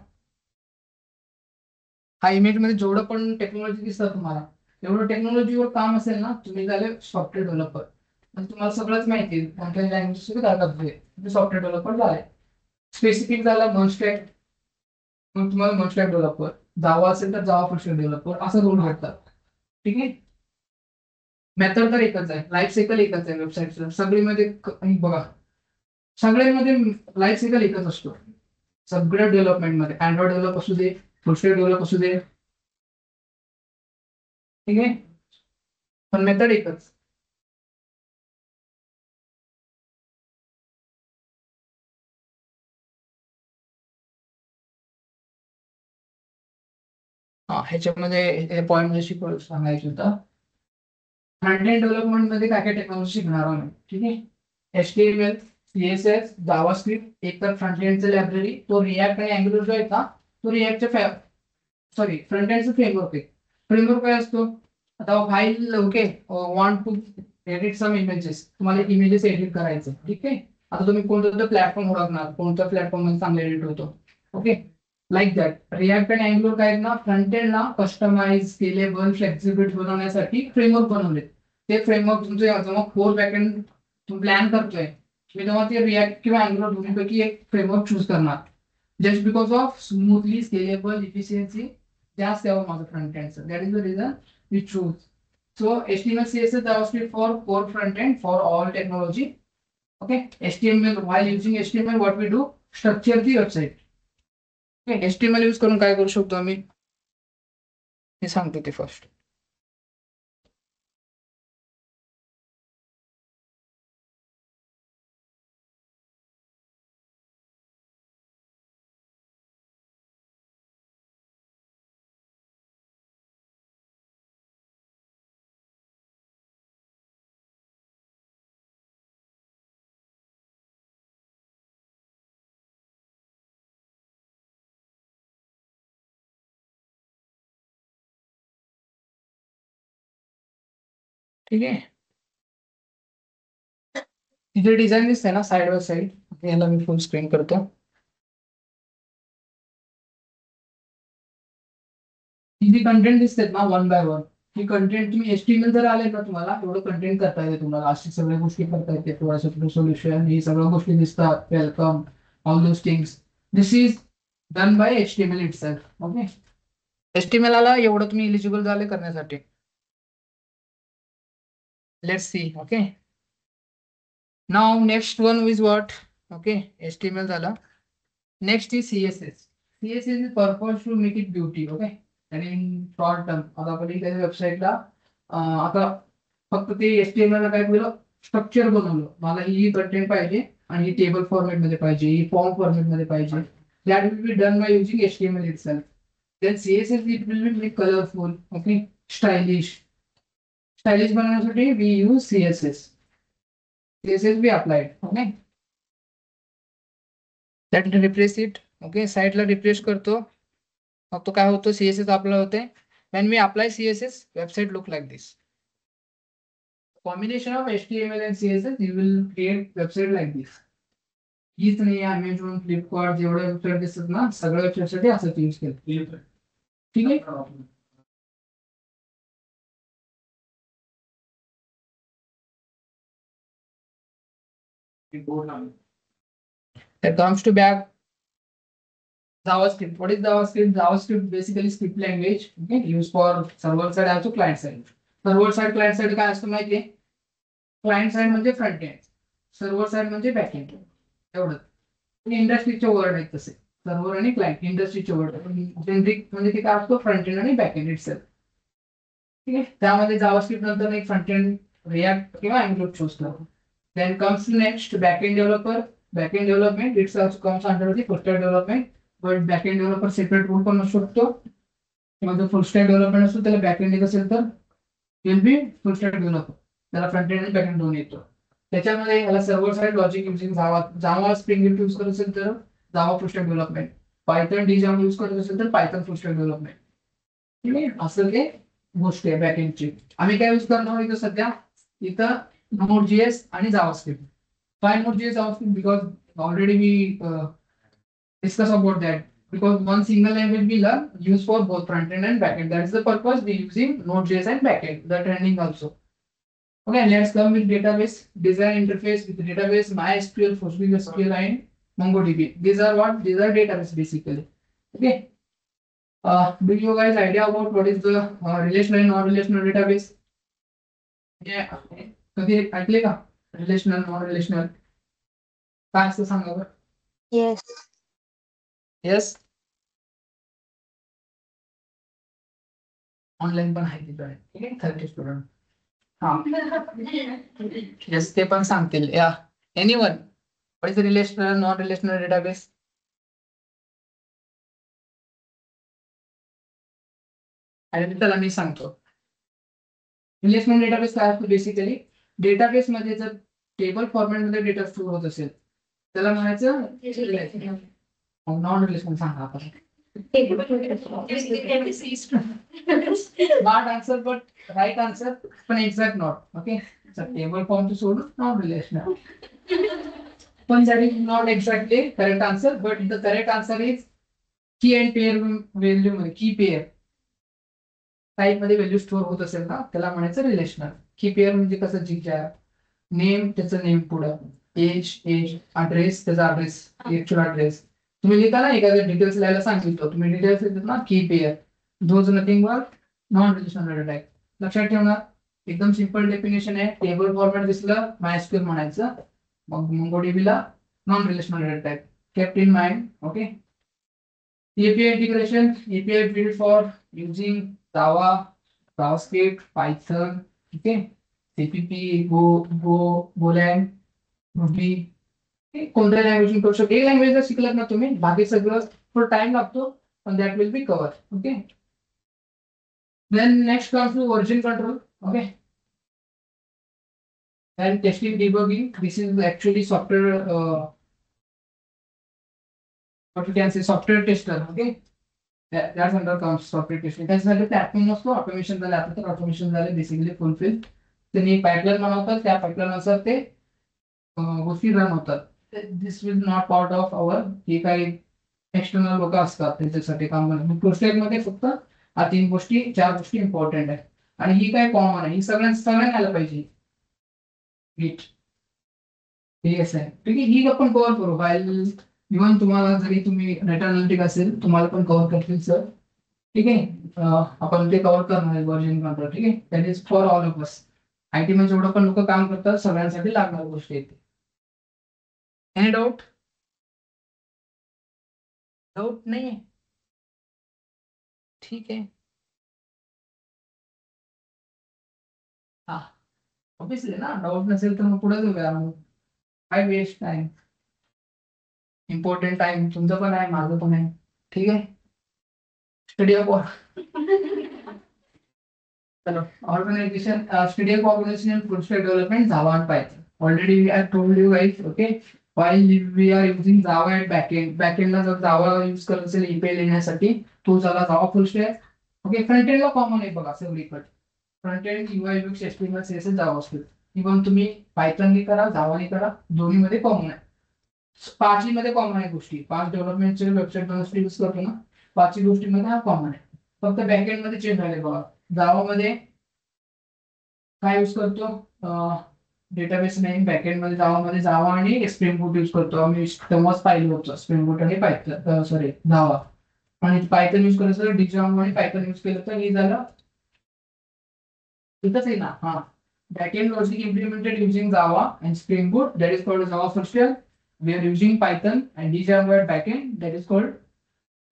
हा इमेज मध्ये जेवढं पण टेक्नॉलॉजी दिसतं तुम्हाला, एवढं टेक्नॉलॉजीवर काम असेल ना, तुम्ही झाले सॉफ्टवेअर डेव्हलपर. तुम्हाला सगळंच माहिती आहे कोणत्या लँग्वेज काय करतोय सॉफ्टवेअर डेव्हलपर झालाय. स्पेसिफिक झाला मर्स्टॅक, मग तुम्हाला मर्स्टॅक डेव्हलपर. जावा असेल तर जावा फुल स्टॅक डेव्हलपर असं रोल भेटतात. ठीक आहे. मेथड तर एकच आहे, लाईफ सायकल एकच आहे वेबसाईटचं सगळीमध्ये बघा, सगळ्यामध्ये लाईफ सायकल एकच असतो. सगळ्या डेव्हलपमेंटमध्ये अँड्रॉइड डेव्हलप असू दे, फुल स्टॅक डेव्हलप असू दे. ठीक आहे. पण मेथड एकच. हा ह्याच्यामध्ये पॉईंट मध्ये सांगायचं होतं. फ्रंट एंड डेव्हलपमेंट मध्ये काय काय टेक्नॉलॉजी शिकणार आहोत. ठीक आहे. HTML, CSS, जावास्क्रिप्ट, एक तर फ्रंट एंडचं लायब्ररी, तो रिॲक्ट आणि अँग्युलर जो आहे ना, तो रिॲक्टच्या सॉरी फ्रंट एंडचं फ्रेमवर्क आहे. फ्रेमवर्क काय असतो, आता file okay want to edit some images, तुम्हाला इमेजेस एडिट करायचे. ठीक आहे. आता तुम्ही कोणतं प्लॅटफॉर्म ओळखणार, कोणत्या प्लॅटफॉर्म मध्ये चांगला एडिट होतो. ओके. लाईक दॅट रिॲक्ट आणि अँग्युलर काय ना, फ्रंट एंडला कस्टमाइज, स्केलेबल, फ्लेक्सिबल बनवण्यासाठी फ्रेमवर्क बनवले. ते फ्रेमवर्क तुमचे जेव्हा कोर बॅकएंड प्लॅन करतोय, मी तेव्हा ते रिॲक्ट किंवा अँग्युलर दोन्हीपैकी एक फ्रेमवर्क चूज करणार. Just because of smoothly scalable efficiency जास्त यावं माझं फ्रंट एंडचं. That is the reason we choose. So HTML, CSS, JavaScript for core front end for all technology. Okay. HTML, while using HTML, what we do? Structure the website. Okay. HTML use करून काय करू शकतो आम्ही, हे सांगतो ते फर्स्ट. ठीक आहे. तिथे डिझाईन दिसते ना साइड बाय साइड, याला मी फुल स्क्रीन करतो. तिथे कंटेंट दिसतात ना one by one, he content तुम्ही HTML जर आले ना, तुम्हाला एवढं कंटेंट करता येते, तुम्हाला अशी सगळ्या गोष्टी करता येते. थोडासा सोल्युशन, ही सगळ्या गोष्टी दिसतात, welcome, all those things. This is done by HTML itself. Okay. HTML आला एवढं तुम्ही इलिजिबल झाले करण्यासाठी. Let's see. Okay. Now next one is what. Okay. HTML झाला. Next is CSS. CSS is purpose to make it beauty. Okay. आणि इन शॉर्ट टर्म आता आपण त्या वेबसाईटला आता फक्त ते HTML ला काय केलं, स्ट्रक्चर बनवलं. मला ही कंटेंट पाहिजे आणि ही टेबल फॉर्मॅट मध्ये पाहिजे, ही फॉर्म फॉर्मॅट मध्ये पाहिजे. That will be done by using HTML itself. Then CSS it will be colorful, okay, stylish. Stylish बनवण्यासाठी we use CSS. CSS we applied, okay. That refresh it, okay. साइटला रिफ्रेश करतो, मग तो काय होतो, CSS अप्लाय होते. When we apply CSS, website look like this. Combination of HTML and CSS, you will create website like this. हीच नाही, Amazon, फ्लिपकार्ट जेवढे वेबसाईट दिसतात ना, सगळ्या वेबसाईटसाठी असं यूज केलं. ठीक आहे. That comes to back JavaScript. What is JavaScript? JavaScript basically script language, okay, used for server side also client side. Server side client side काय असतं माहिती आहे? क्लायंट साइड म्हणजे फ्रंट एंड, सर्व्हर साइड म्हणजे बॅक एंड. एवढं. इंडस्ट्रीचे वर्ड आहेत तसे, सर्व्हर आणि क्लायंट इंडस्ट्रीचे वर्ड. जेनरिक म्हणजे ते काय असतो, फ्रंट एंड आणि बॅक एंड इटसेल्फ. ठीक आहे. त्यामध्ये जावास्क्रिप्ट नंतर एक फ्रंट एंड रिॲक्ट किंवा अँग्युलर चूज करा. Then comes to next backend developer. Backend development it also comes under the full stack development. But backend developer separate role पण असू शकतो. किंवा जर full stack development असतो त्याला backend येत असेल तर will be full stack developer. त्याला फ्रंट एंड आणि बॅकएंड दोन्ही येतो. त्याच्यामध्ये याला server side logic using Java Spring use करत असेल तर Java full stack development. Python Django use करत असेल तर पायथन फुल स्टॅक डेव्हलपमेंट. ठीक आहे. असं ते गोष्ट आहे बॅकएंडची. आम्ही काय यूज करणार इथं सध्या, इथं Node.js आणि JavaScript. Why Node.js JavaScript? Because already we discuss about that. Because one single language we learn used for both front end and back end. That is the purpose we using Node.js and back end. The trending also. Okay, let's come with database design interface with database MySQL, PostgreSQL, and MongoDB. These are what? These are database basically. Okay. Do you guys idea about what is the relational and non-relational database? Yeah. कधी ऐकले का? Relational, non-relational. काय असतं सांगा बरं. Yes. Yes. ऑनलाईन पण आहे तिकडे. ठीक आहे 30 स्टुडंट. हा. येस ते पण सांगतील. या anyone what is relational non relational database? आणि त्याला मी सांगतो. रिलेशनल डेटाबेस काय असतो बेसिकली? डेटाबेस मध्ये जर टेबल फॉर्मॅट मध्ये डेटा स्टोर होत असेल त्याला म्हणायचं नॉन रिलेशनल. सांगा आपण. Smart answer but right answer पण exact not. Okay. Table form सोडून नॉन रिलेशनल. पण that is not exactly correct answer, but the correct answer is key and pair value मध्ये की पेअर टाईप मध्ये व्हॅल्यू स्टोअर होत असेल ना त्याला म्हणायचं रिलेशनल. की पेअर म्हणजे कसं जीच्या नेम त्याचं नेम पुढं एज ऍड्रेस त्याचा ऍड्रेस ऍक्च्युअल ऍड्रेस. तुम्ही लिहिता ना एखाद्या डिटेल्स लिहायला सांगितलं तुम्ही डिटेल्स लिहितात ना की pair those nothing but non relational data type. लक्षात ठेवणार. एकदम सिंपल डेफिनेशन आहे. टेबल फॉर्मॅट दिसलं MySQL म्हणायचं. मग MongoDB ला non relational data type. Kept in mind. Okay. API integration, API built for using Java, JavaScript, Python, okay, CPP, Golang, Ruby. कोणत्या लँग्वेज करू शकतो. एक लँग्वेज जर शिकलात ना तुम्ही बाकी सगळं थोडं टाइम लागतो पण that will be cover. Okay. Then next comes to version control. Okay. And testing debugging. This is actually software. What you can say software tester. Okay. That's under comes software testing. त्याच झालं प्लॅटफॉर्म नसतो ऑटोमेशन झालं आता तर ऑटोमेशन झाले बेसिकली फुलफिल. त्यांनी पाईपलाईन बनवतात त्या पाईपलाईन नुसार ते गोष्टी रन होतात. This will not part of our हे काही एक्सटर्नल लोक असतात त्याच्यासाठी काम करतात. प्रोसेस मध्ये फक्त हा 3 गोष्टी 4 गोष्टी इम्पॉर्टंट आहे आणि ही काय कॉमन आहे. ही सगळ्यांना आलं पाहिजे. नीट. ठीक आहे. ठीक आहे. ही आपण कव्हर करू व्हाईल इव्हन तुम्हाला जरी तुम्ही डेटा अनालिटिक असेल तुम्हाला पण कव्हर करतील सर. ठीक आहे. आपण ते कव्हर करणार आहे व्हर्जन कंट्रोल. ठीक आहे. That is for all of us. IT मध्ये जेवढं पण लोक काम करतात सगळ्यांसाठी लागणार गोष्टी आहेत. Any doubt? डाऊट नाही आहे. ठीक आहे. हा ऑब्विसली ना डाऊट नसेल तर मग पुढे जाऊया. मग काय वेस्ट टाइम. इम्पॉर्टंट टाइम तुमचं पण आहे माझं पण आहे. ठीक आहे. स्टडी ऑफ चलो organization study of organization and full stack development Java and Python. Already we have told you guys. Okay. While we are using Java at backend ला जर Java यूज करत असेल API लिहिण्यासाठी तो झाला Java full stack. Okay. Front end ला कॉमन आहे बघा सगळीकडे. Front end UI UX HTML CSS JavaScript. Even तुम्ही पायथन नी करा Java नी करा दोन्ही मध्ये कॉमन आहे. पाचही मध्ये कॉमन आहे गोष्टी. 5 डेव्हलपमेंटचे वेबसाईट बनवण्यासाठी यूज करतो ना 5 गोष्टींमध्ये हा कॉमन आहे. फक्त बॅकएंड मध्ये चेंज झाले बघा. जावा मध्ये काय यूज करतो डेटाबेस नेम बॅकएंड मध्ये जावा आणि स्प्रिंग बूट यूज करतो आम्ही. तेव्हाच पाहिलं होतं स्प्रिंग बूट आणि पायथन सॉरी जावा. आणि पायथन यूज करायचं डिजाम आणि पायथन यूज केलं तर हे झालं इथंच आहे ना. हा backend logic implemented using Java and Spring Boot that is called Java full stack. We are using Python and Django at backend that is called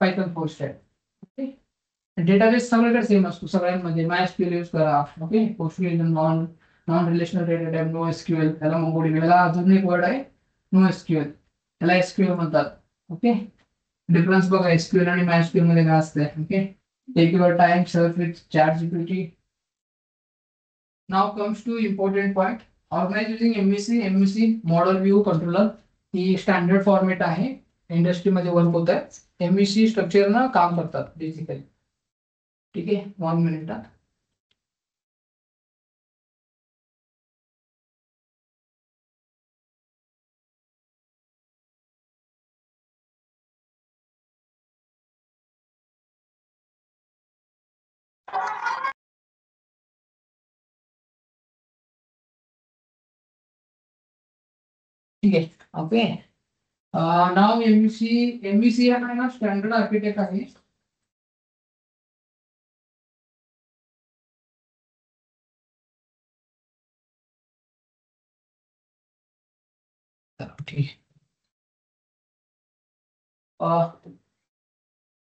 Python full stack. Okay. Database सगळीकडे सेम असतो सगळ्यांमध्ये. MySQL यूज करा. Okay. Postgres non relational data type no SQL. त्याला MongoDB. याला अजून एक वर्ड आहे नो एसक्यूएल. त्याला एसक्यूएल म्हणतात. ओके. डिफरन्स बघा एसक्यूएल आणि MySQL मध्ये काय असते. Okay. Take your time search with ChatGPT. Now comes to important point. Organize using MVC model view controller. ही स्टँडर्ड फॉर्मेट आहे. इंडस्ट्रीमध्ये वर्क होत आहे. MVC स्ट्रक्चर ना काम करतात बेसिकली. ठीक आहे. 1 मिनिट. ठीक आहे. ओके. नाव एमव्हीसी हा ना स्टँडर्ड आर्किटेक्ट आहे. ठीक आहे.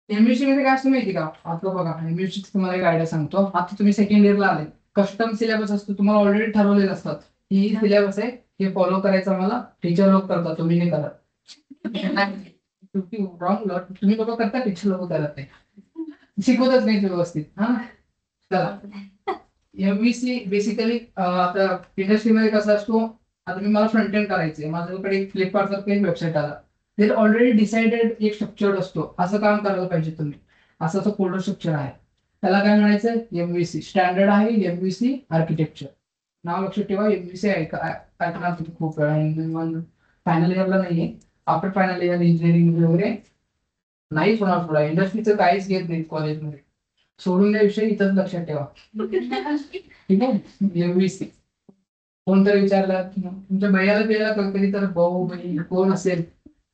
एमव्हीसी मध्ये काय असतं माहिती का? आता बघा, एमव्हीसी तुम्हाला एक आयडिया सांगतो. आता तुम्ही सेकंड इयरला आले, कस्टम सिलेबस असतो, तुम्हाला ऑलरेडी ठरवलेले असतात ही सिलेबस आहे, हे फॉलो करायचं. मला टीचर लोक करतात, तुम्ही नाही करत. रॉंग. तुम्ही लोक करता, टीचर लोक करत नाही, शिकवतच नाही व्यवस्थित. हा, चला. एमव्हीसी बेसिकली आता इंडस्ट्रीमध्ये कसा असतो, आता मी मला फ्रंट एंड करायचंय, माझ्याकडे एक फ्लिपकार्ट सारखं एक वेबसाईट आला, ते ऑलरेडी डिसाइडेड एक स्ट्रक्चर असतो, असं काम करायला पाहिजे तुम्ही, असं असं फोल्डर स्ट्रक्चर आहे. त्याला काय म्हणायचं? एमव्हीसी स्टँडर्ड आहे, एमव्हीसी आर्किटेक्चर. नाव लक्षात ठेवा. एमव्हीसी ऐकणार तुम्ही खूप वेळा. फायनल इयरला नाहीये, आफ्टर फायनल इयर इंजिनिअरिंग वगैरे नाहीच होणार. थोडा इंडस्ट्रीचं काहीच घेत नाही कॉलेजमध्ये, सोडून द्या विषय, इथंच लक्षात ठेवा. ठीक आहे. एमव्हीसी कोणतरी विचारला, तुमच्या भैयाला बियाला कधी तर भाऊ बहीण कोण असेल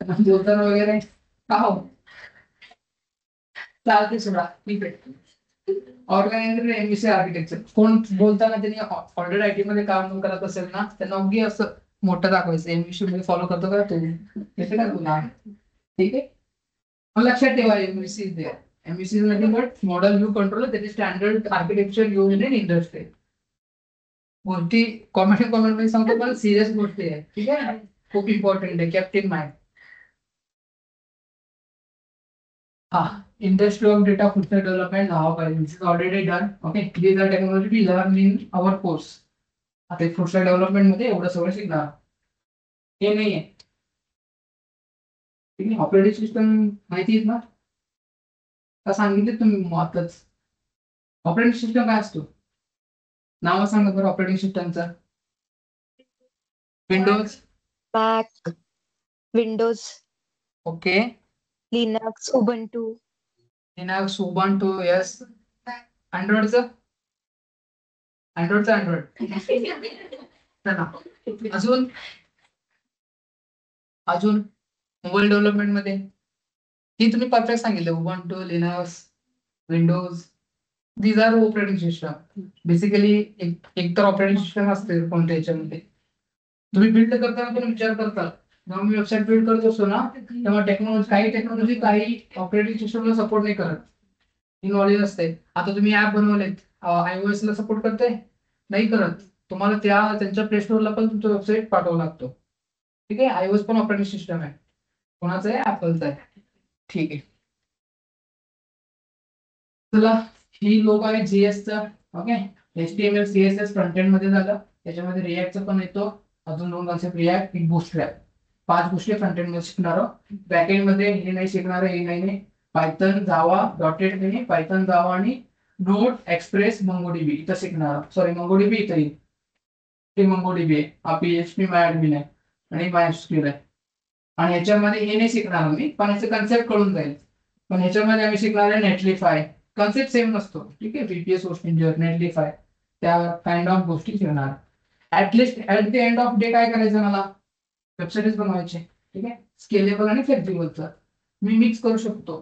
बोलताना वगैरे का हो चालते सोडा. ठीक आहे. ऑर्गनायझर एमव्हीसी आर्किटेक्चर कोण बोलताना त्यांनी ऑलरेडी आयटी मध्ये काम करत असेल ना, त्यांना अगदी असं मोठं दाखवायचं, एमव्हीसी मध्ये फॉलो करतो का तुम्ही, त्याचे काय गुन्हा. ठीक आहे. मग लक्षात ठेवा, MVC is there. MVC is nothing but model view controller, त्याची standard architecture used in industry. गोष्टी कॉमेडी कॉमेंट मध्ये सांगतो, पण सिरियस गोष्टी आहे. ठीक आहे. खूप इम्पॉर्टंट आहे, केप्ट इन माइंड. हा, industry of data full stack development now पाहिजे. This is already done. Okay. This are technology we learn in our course. आता फुल स्टॅक डेव्हलपमेंट मध्ये एवढं सगळं शिकणार हे नाहीये. ठीक आहे. ऑपरेटिंग सिस्टम माहिती आहे ना, का सांगितले तुम्ही आताच? ऑपरेटिंग सिस्टम काय असतो, नाव सांगा बरं ऑपरेटिंग सिस्टमचा. Windows. Mac, Windows, okay. Linux, Ubuntu, Linux, Ubuntu. Yes. अँड्रॉइडचं अँड्रॉइड. चला. अजून अजून मोबाईल डेव्हलपमेंट मध्ये ही तुम्ही परफेक्ट सांगितलं. Ubuntu, Linux, Windows, these are operating system. Basically एक तर ऑपरेटिंग सिस्टम असते कोणत्या याच्यामध्ये. तुम्ही बिल्ड करताना पण विचार करता, जेव्हा मी वेबसाईट बिल्ड करत असतो ना, तेव्हा टेक्नॉलॉजी काही ऑपरेटिंग सिस्टमला सपोर्ट नाही करत. ही नॉलेज असते. आता तुम्ही ऍप बनवलेत, iOS ला सपोर्ट करते नाही करत, तुम्हाला त्यांच्या प्ले स्टोअरला पण तुमचं वेबसाईट पाठवावं लागतो. ठीक आहे. iOS पण ऑपरेटिंग सिस्टम आहे. कोणाचं आहे? ऍपलचं आहे. ठीक आहे. चला, ही लोक आहे जीएसचा. Okay. HTML CSS front end मध्ये झालं, त्याच्यामध्ये रिॲक्टचा पण येतो. अजून 2 कॉन्सेप्ट, रिॲक्ट, बूटस्ट्रॅप. 5 गोष्टी फ्रंट एंड मध्ये शिकणार आहोत. बॅक एंड मध्ये हे नाही शिकणार आहे, हे नाही. पायथन, जावा, डॉटेड नाही, पायथन, जावा आणि नोड, एक्सप्रेस, मंगोडीबी इथं शिकणार. सॉरी, मंगोडीबी इथं येईल. ते मंगोडीबी आहे. हा PHP MyAdmin आहे आणि MySQL आहे. आणि ह्याच्यामध्ये हे नाही शिकणार आम्ही, पण ह्याचे कन्सेप्ट कळून जाईल. पण ह्याच्यामध्ये आम्ही शिकणार आहे नेटलिफाय. कन्सेप्ट सेम नसतो. ठीक आहे. VPS होस्टिंजर, नेटलिफाय, त्या काइंड ऑफ गोष्टी शिकणार. At least at the end of day काय करायचं मला? वेबसाईट बनवायचे. ठीक आहे. स्केलेबल आणि फ्लेक्झिबलचं मी मिक्स करू शकतो.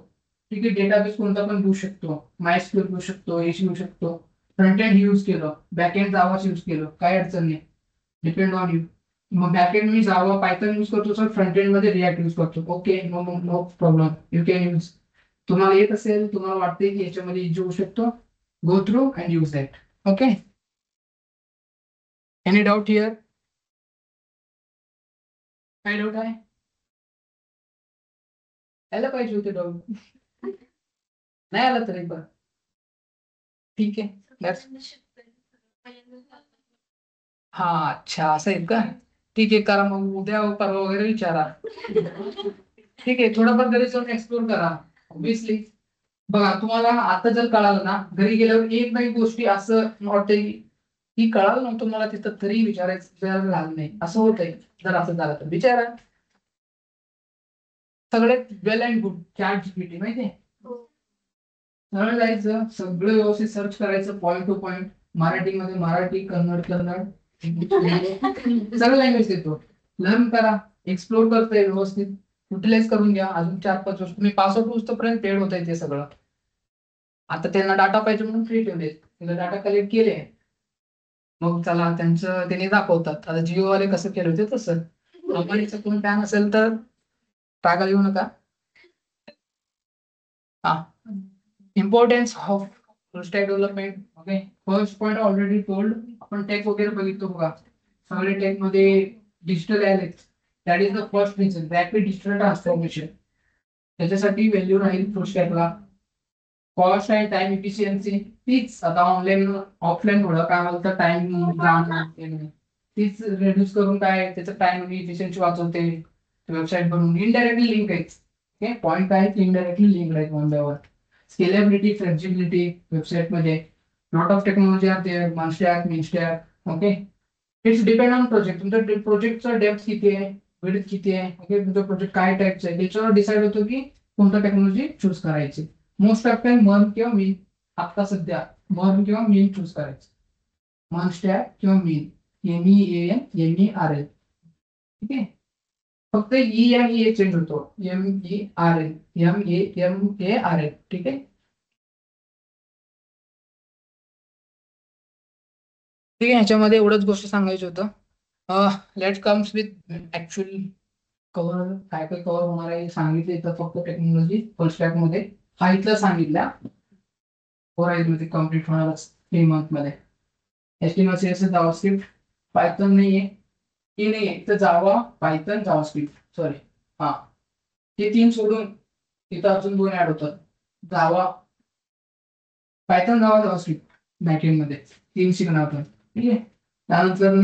ठीक आहे. डेटाबेस कोणता पण घेऊ शकतो, MySQL घेऊ शकतो, एच घेऊ शकतो. फ्रंट एंड यूज केलं, बॅक एंड जावाच यूज केलं, काय अडचण नाही. Depend on you. मग बॅक एंड मी जावा पायथन यूज करतो, सर फ्रंट एंड मध्ये रिॲक्ट यूज करतो. Okay, no no no problem, you can use. तुम्हाला येत असेल, तुम्हाला वाटते की याच्यामध्ये यूज होऊ शकतो, go through and use that. Okay. Any doubt here? काय डाऊट आहे? यायला पाहिजे होते डाऊट, नाही आला तरी पण ठीक आहे. हा, अच्छा, असं आहे का? ठीक आहे. करा मग, उद्या परवा वगैरे विचारा. ठीक आहे. थोडंफार घरी जाऊन एक्सप्लोर करा. ऑब्विसली बघा, तुम्हाला आता जर कळालं ना, घरी गेल्यावर एक नाही गोष्टी असं वाटतंय की कळालं नव्हतं मला तिथं, तरी विचारायचं झालं नाही, असं होतंय. जर असं झालं तर विचारा. सगळ्यात वेल अँड गुड चॅट जीपीटी माहितीये. सरळ जायचं, सगळं व्यवस्थित सर्च करायचं, पॉईंट टू पॉईंट. मराठीमध्ये मराठी, कन्नड कन्नड, सगळं लँग्वेज देतो. लर्न करा. एक्सप्लोर करतोय व्यवस्थित, युटिलाइज करून घ्या. अजून 4-5 वर्ष तुम्ही पास आउट होऊपर्यंत पेड होत आहे ते सगळं. आता त्यांना डाटा पाहिजे म्हणून फ्री ठेवले, त्यांना डाटा कलेक्ट केले, मग चला त्यांचं त्यांनी दाखवतात. आता जिओ वाले कसं केलं होते तसं. कंपनीचा कोण प्लॅन असेल तर टाका, येऊ नका. हा, importance of full stack development. Okay, first point already told. आपण टेक वगैरे बघितलो बघा, सगळे टेक मध्ये digital Alex, that is the first reason, rapid digital transformation. त्याच्यासाठी व्हॅल्यू राहील फुल स्टॅकला. कॉस्ट आणि टाइम इफिशियन्सी तीच आता ऑनलाईन ऑफलाईन थोडं काय म्हणतं टाइम तीच रिड्यूस करून काय त्याचं टाइम आणि इफिशियन्सी वाचवते वेबसाईट बनवून. इनडायरेक्टली लिंक आहे. ओके, पॉईंट काय इनडायरेक्टली लिंक आहेत one by one. Scalability, flexibility वेबसाईटमध्ये lot of technology are there, MERN stack, MEAN stack. Okay, it's depend on project. तुमच्या प्रोजेक्टचा डेप्थ किती आहे, विड्थ किती आहे, ओके, तुमचा प्रोजेक्ट काय टाईपचा आहे त्याच्यावर डिसाईड होतो की कोणतं टेक्नॉलॉजी चूज करायची. मोस्ट ऑफ टाइम मर्न किंवा मीन, आता सध्या मर्न किंवा मीन चूज करायचं. मर्न स्टॅक किंवा मीन, MEAN, MERN. ठीक आहे, फक्त EMEA चेंज होतो, MERN, MAMARN. ठीक आहे, ठीक आहे. ह्याच्यामध्ये एवढंच गोष्ट सांगायची होतं. Let comes with actual cover, काय काय कव्हर होणार आहे सांगितले. तर फक्त टेक्नॉलॉजी फुल स्टॅक मध्ये हा इथलं सांगितल्या 4 मध्ये कम्प्लीट होणार 3 मंथ मध्ये. HTML, CSS, जावास्क्रिप्ट, पायथन नाहीये, हे नाहीये तर जावा, पायथन, जावास्क्रिप्ट, सॉरी. हा, हे 3 सोडून तिथं अजून 2 ऍड होतात, जावा, पायथन, जावास्क्रिप्ट. बॅकएंड मध्ये 3 शिकणार आपण. ठीक आहे, त्यानंतर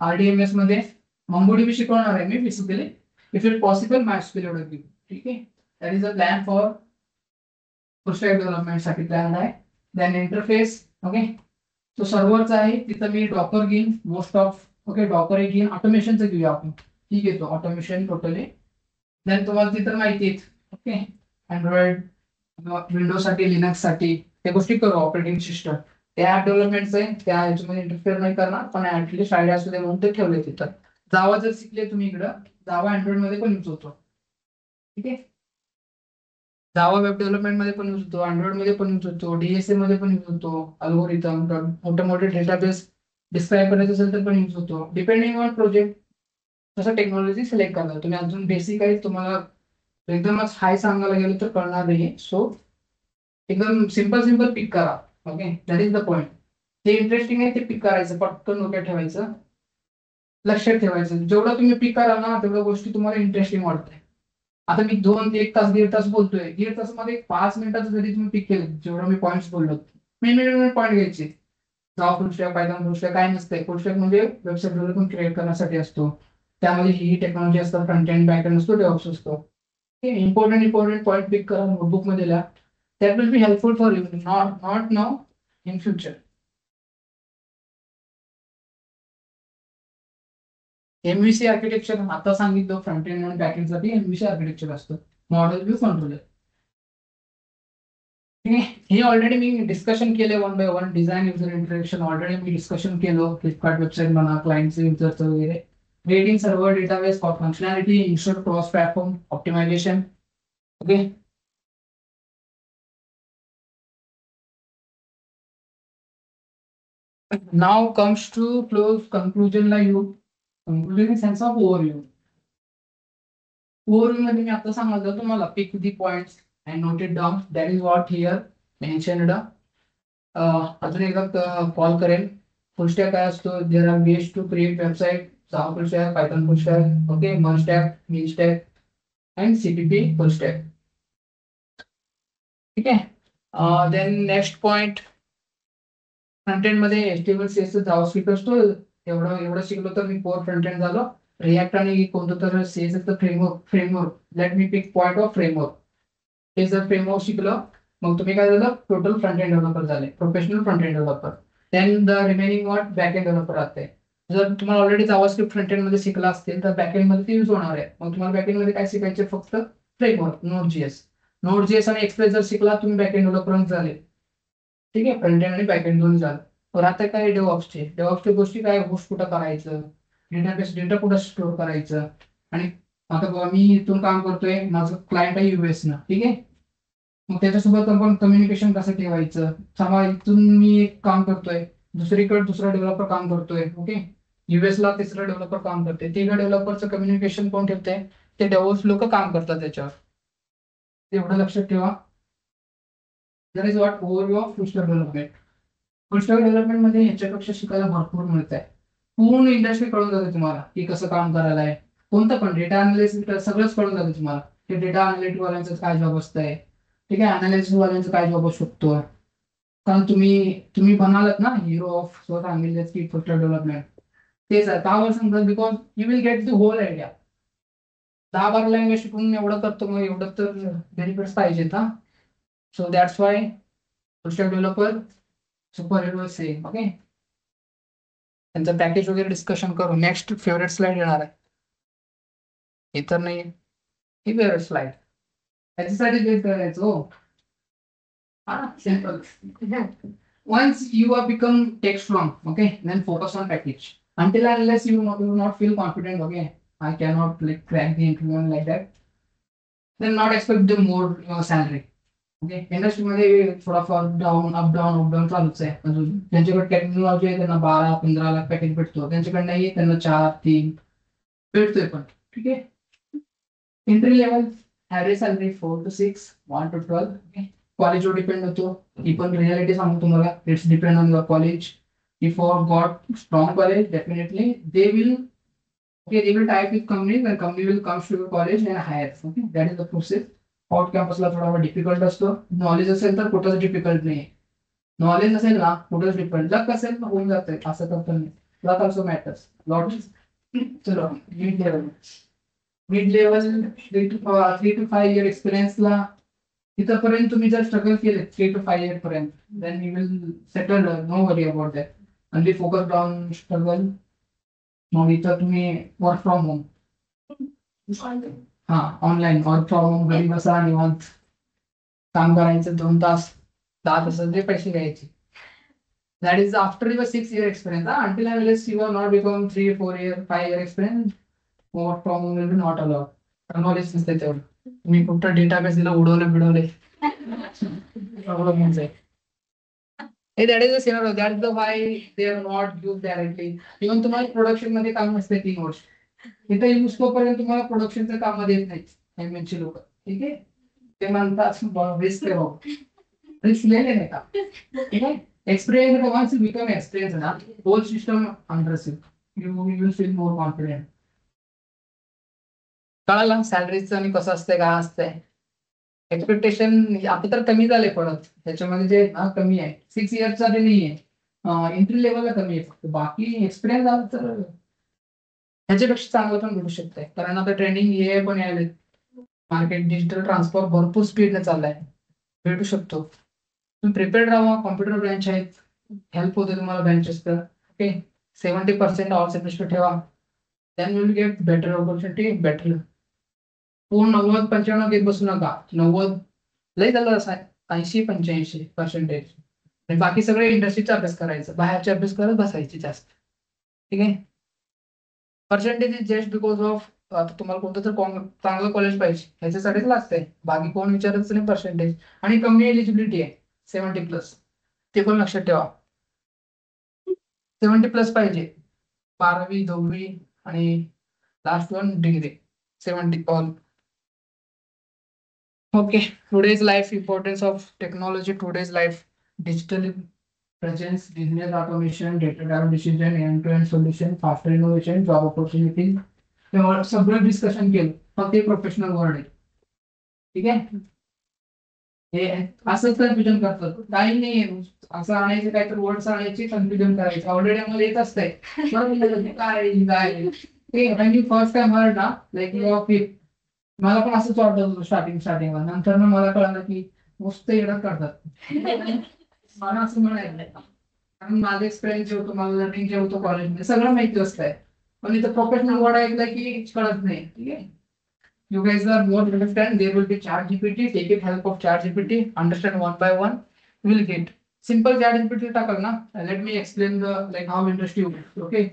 RDMS मध्ये MongoDB शिकवणार आहे मी basically. If it possible MySQL एवढं घेऊ. ठीक आहे, that is a plan for full stack development साठी प्लॅन आहे. देन इंटरफेस, ओके, तो सर्व्हरचा आहे तिथं मी डॉकर घेईन मोस्ट ऑफ. ओके, डॉकर एक घेईन. ऑटोमेशनचं घेऊया आपण, ठीक आहे, तो ऑटोमेशन टोटली. देन तुम्हाला तिथं माहिती आहे, ओके, अँड्रॉइड, विंडोज साठी, लिनक्स साठी त्या गोष्टी करू. ऑपरेटिंग सिस्टम त्या ऍप डेव्हलपमेंटचं आहे, त्या ह्याच्यामध्ये इंटरफेअर नाही करणार, पण ऍटलीस्ट आयडिया असू दे म्हणून ते ठेवले तिथं. जावा जर शिकले तुम्ही इकडं, जावा अँड्रॉइड मध्ये पण यूज होतो. ठीक आहे, जावा वेब डेव्हलपमेंट मध्ये पण यूज होतो, अँड्रॉइड मध्ये पण यूज होतो, DSA मध्ये पण यूज होतो. अल्गोरिदम, मोठे मोठे डेटाबेस डिस्क्राईब करायचं असेल तर पण यूज होतो. डिपेंडिंग ऑन प्रोजेक्ट तसं टेक्नॉलॉजी सिलेक्ट करणार तुम्ही. अजून बेसिक आहे, तुम्हाला एकदमच हाय सांगायला गेलं तर कळणार नाही. सो एकदम सिम्पल सिम्पल पिक करा. Okay, that is the point. जे इंटरेस्टिंग आहे ते पिक करायचं, पटकन डोक्यात ठेवायचं, लक्षात ठेवायचं. जेवढं तुम्ही पिक कराल ना तेवढ्या गोष्टी तुम्हाला इंटरेस्टिंग वाटते. आता मी 1 तास 1.5 तास बोलतोय, 1.5 तासामध्ये 5 मिनिटाचं जरी तुम्ही पिक केलं, जेवढं मी पॉईंट्स बोललो, मिनिमम पॉईंट घ्यायचे. जावा full stack, Python full stack काय नसतंय. फुल स्टॅक म्हणजे वेबसाईट डेव्हलपमेंट क्रिएट करण्यासाठी असतो. त्यामध्ये ही टेक्नॉलॉजी असतात, फ्रंट एंड, बॅक एंड असतो, डेव्हऑप्स असतो. इम्पॉर्टंट पॉईंट पिक करा, नोटबुक मध्ये लिहा. That will be helpful for you, not now, in future. MVC architecture आता सांगितलं, फ्रंट एंड आणि बॅक एंड साठी MVC आर्किटेक्चर असतं, मॉडेल व्ह्यू कंट्रोलर. हे ऑलरेडी मी डिस्कशन केले one by one. Design, user interaction already मी डिस्कशन केलं. फ्लिपकार्ट वेबसाईट म्हणा, क्लायंटचं, युजरचं वगैरे. Rating, server, database, functionality, ensure cross platform optimization. Okay, now comes to close कंक्लुजनला येऊ. Conclusion in sense of overview. Overview मध्ये मी आता सांगितलं तुम्हाला, pick the points and note it down. That is what here mentioned. अजून एकदा कॉल करेन. फुल स्टॅक काय असतो, there are ways to create website. Java full stack, Python full stack, okay, MERN stack, MEAN stack and CPP full stack. ठीक आहे, then next point, front end मध्ये HTML, CSS, जावास्क्रिप्ट असतो. एवढं एवढं शिकलो तर मी कोर फ्रंट एंड झालो. रिॲक्ट आणि कोणतं तर CSS framework. Let me pick point of framework. हे जर फ्रेमवर्क शिकलं, मग तुम्ही काय झालं, टोटल फ्रंट एंड डेव्हलपर झाले, professional front end developer. Then the remaining what, back end developer राहते. जर तुम्हाला ऑलरेडी जावास्क्रिप्ट फ्रंट एंड मध्ये शिकला असतील तर बॅक एंड मध्ये ते यूज होणार आहे. मग तुम्हाला बॅक एंड मध्ये काय शिकायचे, फक्त फ्रेमवर्क, Node.js आणि एक्सप्रेस जर शिकला तुम्ही बॅक एंड डेव्हलपर झाले. ठीक आहे, फ्रंट एंड आणि बॅक एंड दोन्ही झालं. तर आता काय डेव्हऑप्सची गोष्टी काय, होस्ट कुठं करायचं, डेटाबेस डेटा कुठं स्टोअर करायचं, आणि आता बघा मी इथून काम करतोय, माझं क्लायंट आहे US ना, ठीक आहे. मग त्याच्यासोबत आपण कम्युनिकेशन कसं ठेवायचं. समजा इथून मी एक काम करतोय, दुसरीकडे दुसरा डेव्हलपर काम करतोय, ओके. US ला तिसरा डेव्हलपर काम करते, तिघा डेव्हलपरचं कम्युनिकेशन कोण ठेवते, ते डेव्हल्स लोक काम करतात त्याच्यावर. एवढं लक्षात ठेवा. That is what overview of full stack development. Full stack development मध्ये ह्याच्यापेक्षा शिकायला भरपूर मिळत आहे. पूर्ण इंडस्ट्री कळून जाते तुम्हाला की कसं काम करायला आहे. कोणतं पण डेटा अनालिसिस सगळंच कळून जाते तुम्हाला. ते डेटा अनालिटिक वाल्यांचं काय जॉब असतंय, ठीक आहे, अनालिसिस वाल्यांचं काय जॉब असू शकतो. कारण तुम्ही तुम्ही म्हणालात ना हिरो ऑफ स्वतः सांगितलं की फुल स्टॅक डेव्हलपमेंट तेच आहे. का बरं सांगतात, because you will get the whole idea. 10-12 language शिकून एवढं करतो, मग एवढं तर बेनिफिट्स पाहिजेत ना. So that's why full stack developer super hero same, okay. त्यांचं पॅकेज वगैरे डिस्कशन करू. नेक्स्ट फेवरेट स्लाइड येणार आहे. इतर नाही, ही फेवरेट स्लाइड. त्याच्यासाठी वेट करायचं हो. हा simple. Once you have become tech strong, okay, then focus on package. Until and unless you do not feel confident, okay, I cannot like crack the interview and like that, then not expect the more salary. Okay. इंडस्ट्रीमध्ये थोडाफार डाऊन अप डाऊन चालूच आहे. अजून ज्यांच्याकडे टेक्नॉलॉजी आहे त्यांना 12-15 लाख पॅकेज भेटतो, त्यांच्याकडे नाही त्यांना 4-3 भेटतोय पण, ठीक आहे. Entry level average salary 4 to 6, 1 to 12. Okay. कॉलेजवर डिपेंड होतो. ही पण रियालिटी सांगतो तुम्हाला. It's depend on your college. If you got strong college, definitely they will type with company, then company will come to your college and hire. Okay, that is the process. Out कॅम्पसला थोडा डिफिकल्ट असतो. नॉलेज असेल तर कुठंच डिफिकल्ट नाही. नॉलेज असेल ना कुठंच डिफिकल्ट. लक असेल तर होऊन जातंय, असं करतो नाही. लक ऑल्सो मॅटर्स लॉट. चलो मिड लेवल 3 to 5 year एक्सपिरियन्सला तिथपर्यंत तुम्ही जर स्ट्रगल केले 3 to 5 year पर्यंत, then you will settle. No worry about that. Only focus on struggle. मग इथं तुम्ही वर्क फ्रॉम होम, हा ऑनलाईन वर्क फ्रॉम होम, घरी बसा निवांत काम करायचं 2 तास, 10 तासाचे पैसे घ्यायचे. That is after your 6 year experience. Until and unless you are not become 3-4 year 5 year experience, work from home will be not allowed. Knowledge नसते तेवढं. तुम्ही कुठं डेटाबेस दिला उडवलं बिडवले प्रॉब्लेम होऊन जाईल. हे that is the scenario. That is the Y they are not use directly. Even तुम्हाला प्रोडक्शन मध्ये काम नसते 3 वर्ष, इथे यूज तोपर्यंत तुम्हाला प्रोडक्शनचं काम देत नाही एमएनसी लोक, ठीक आहे. ते म्हणतात रिस्क आहे भाऊ, रिस्क लेले नाही का, ठीक आहे. Experience once you become experience ना, whole system understand, you will feel more confident. कळालं सॅलरीचं आणि कसं असतंय काय असतंय. एक्सपेक्टेशन आता तर कमी झाले परत ह्याच्यामध्ये जे कमी आहे 6 years चा नाही आहे. एंट्री लेवलला कमी आहे फक्त. बाकी एक्सपिरियन्स झाला तर ह्याच्यापेक्षा चांगलं पण भेटू शकतंय. कारण आता ट्रेंडिंग हे पण यायले. मार्केट डिजिटल ट्रान्सफर भरपूर स्पीडने चाललाय, भेटू शकतो. तुम्ही प्रिपेअर्ड राहा. कॉम्प्युटर ब्रँच आहेत, हेल्प होते तुम्हाला ब्रँचेस तर, ओके. 70% ऑल सेमिस्टर ठेवा, then will get better opportunity. Better पूर्ण 90-95 घेत बसू नका. 90 लय झालं असं 80-85%. आणि बाकी सगळे इंडस्ट्रीचा अभ्यास करायचा, बाहेरचे अभ्यास करत बसायचे जास्त, ठीक आहे. Percentage is just because of आता तुम्हाला कोणतं तर चांगलं कॉलेज पाहिजे ह्याच्यासाठीच लागतंय. बाकी कोण विचारत नाही पर्सेंटेज. आणि कमी एलिजिबिलिटी आहे 70+, ते पण लक्षात ठेवा. 70+ पाहिजे. 12वी 2वी आणि last one degree 70 all. Okay. Today's life, importance of technology, today's life, digital presence, business automation, data-driven decision, end-to-end solution, faster innovation, job opportunities. तेव्हा सगळं डिस्कशन केलं. फक्त प्रोफेशनल वर्ड आहे, ठीक आहे. हे असंच कन्फ्युजन करतात. काही नाही असं आणायचं, काहीतरी वर्ड्स आणायचे, कन्फ्युजन करायचं. ऑलरेडी आम्हाला येत असतंय. काय काय फर्स्ट टाइम हर्ड ना, लाईक यू ऑफ इट, मला पण असंच वाटत होतं स्टार्टिंगला. नंतर मला कळलं की नुसतं येडत करतात. मला असं म्हणायचं कारण माझं एक्सपिरियन्स जे होतं, मला लर्निंग जे होतं कॉलेजमध्ये सगळं माहिती असतंय, पण इथं प्रोफेशनल वर्ड ऐकलं की कळत नाही, ठीक आहे. You guys are more understand. There will be ChatGPT. Take it help of ChatGPT. Understand one by one. You will get simple ChatGPT टाकल ना. Let me explain the like how industry works. Okay.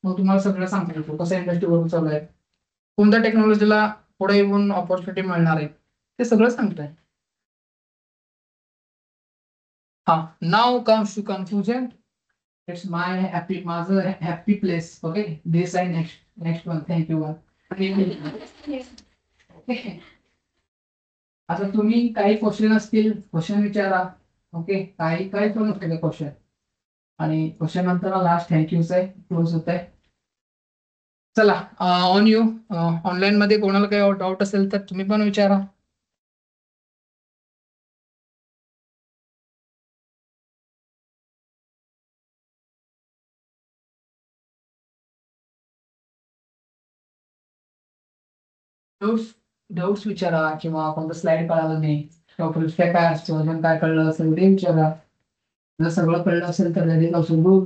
मग तुम्हाला सगळं सांगतो कसं इंडस्ट्री वर्क चालू आहे. कोणत्या टेक्नॉलॉजीला पुढे येऊन ऑपॉर्च्युनिटी मिळणार आहे ते सगळं सांगतोय. हा, now comes to confusion. It's my happy, माझं happy place. Okay, this I next one. Thank you one. आता तुम्ही काही क्वेश्चन असतील, क्वेश्चन विचारा. ओके, काही काही पण असतील क्वेश्चन, आणि क्वेश्चन नंतर लास्ट थँक्यूच आहे, क्लोज होत आहे. चला, ऑन यू. ऑनलाईन मध्ये कोणाला काही डाऊट असेल तर तुम्ही पण विचारा. डाऊट्स डाऊट्स विचारा, किंवा कोणतं स्लाइड कळालं नाही, टॉपिक काय असतं, अजून काय कळलं असेल ते विचारा. जर सगळं कळलं असेल तर लगेच असं बोल.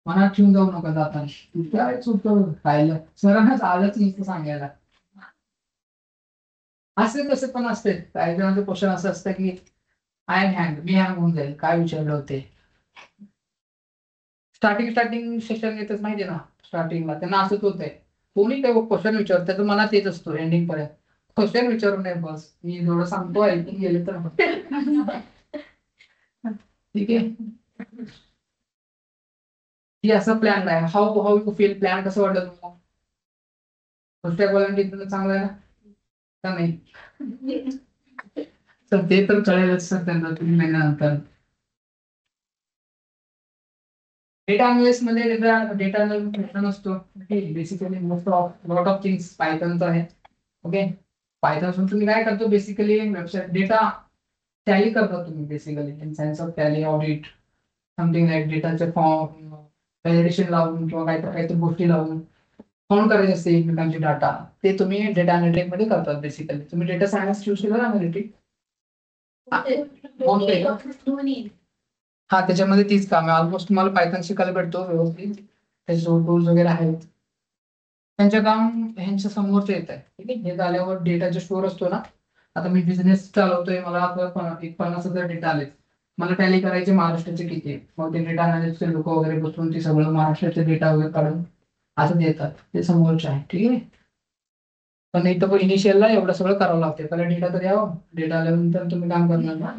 मनात ठेवून जाऊ नका जाताना. तू काय चुकतं राहिलं, सरांनाच आलंच नाही सांगायला. असे तसे पण असते काही जणांचं क्वेश्चन असं असतं की आय हँग, मी हँग होऊन जाईल, काय विचारलं होते. स्टार्टिंग सेशन येतच माहिती ना, स्टार्टिंगला त्यांना असंच होतंय. कोणी काही क्वेश्चन विचारत त्याचं मनात येत असतो एंडिंग पर्यंत. क्वेश्चन विचारू नये बस, मी थोडं सांगतो ऐकून गेले तर. ठीक आहे, ही असं प्लॅन आहे. How how you feel, plan कसं वाटलं तुम्हाला? फर्स्ट क्वालिटी चांगलं आहे ना, का नाही? तर ते तर कळेलच सर त्यांना तुम्ही महिन्यानंतर. डेटा अनालिस्ट मध्ये डेटा अनालिस्ट असतो. Basically most of lot of things पायथनचं आहे. ओके, पायथन तुम्ही काय करतो बेसिकली, वेबसाईट डेटा टॅली करता तुम्ही basically, in sense of tally audit, something like डेटाचे फॉर्म व्हॅलिडेशन लावून किंवा काहीतरी गोष्टी लावून फाउंड करायचे असते एकमेकांचे डाटा, ते तुम्ही डेटा अनालिटिक मध्ये करतात. बेसिकली तुम्ही डेटा सायन्स चूज केलं ना, अनालिटिक. हा, त्याच्यामध्ये तीच काम आहे ऑलमोस्ट. तुम्हाला पायथन शिकायला भेटतो व्यवस्थित, त्याचे टूल्स वगैरे आहेत. त्यांच्या काम ह्यांच्या समोरच येत आहे. ठीक आहे, हे झाल्यावर डेटाचे स्टोर असतो ना. आता मी बिझनेस चालवतोय, मला आता एक 50,000 डेटा आले, मला टॅली करायचे महाराष्ट्राचे किती आहे. मग ते डेटा अनालिस्टचे लोक वगैरे बसून ते सगळं महाराष्ट्राचे डेटा वगैरे काढून असं देतात, ते समोरचे आहे. ठीक आहे, पण इथं पण इनिशियलला एवढं सगळं करावं लागते. पहिला डेटा तर यावं, डेटा आल्यानंतर तुम्ही काम करणार ना.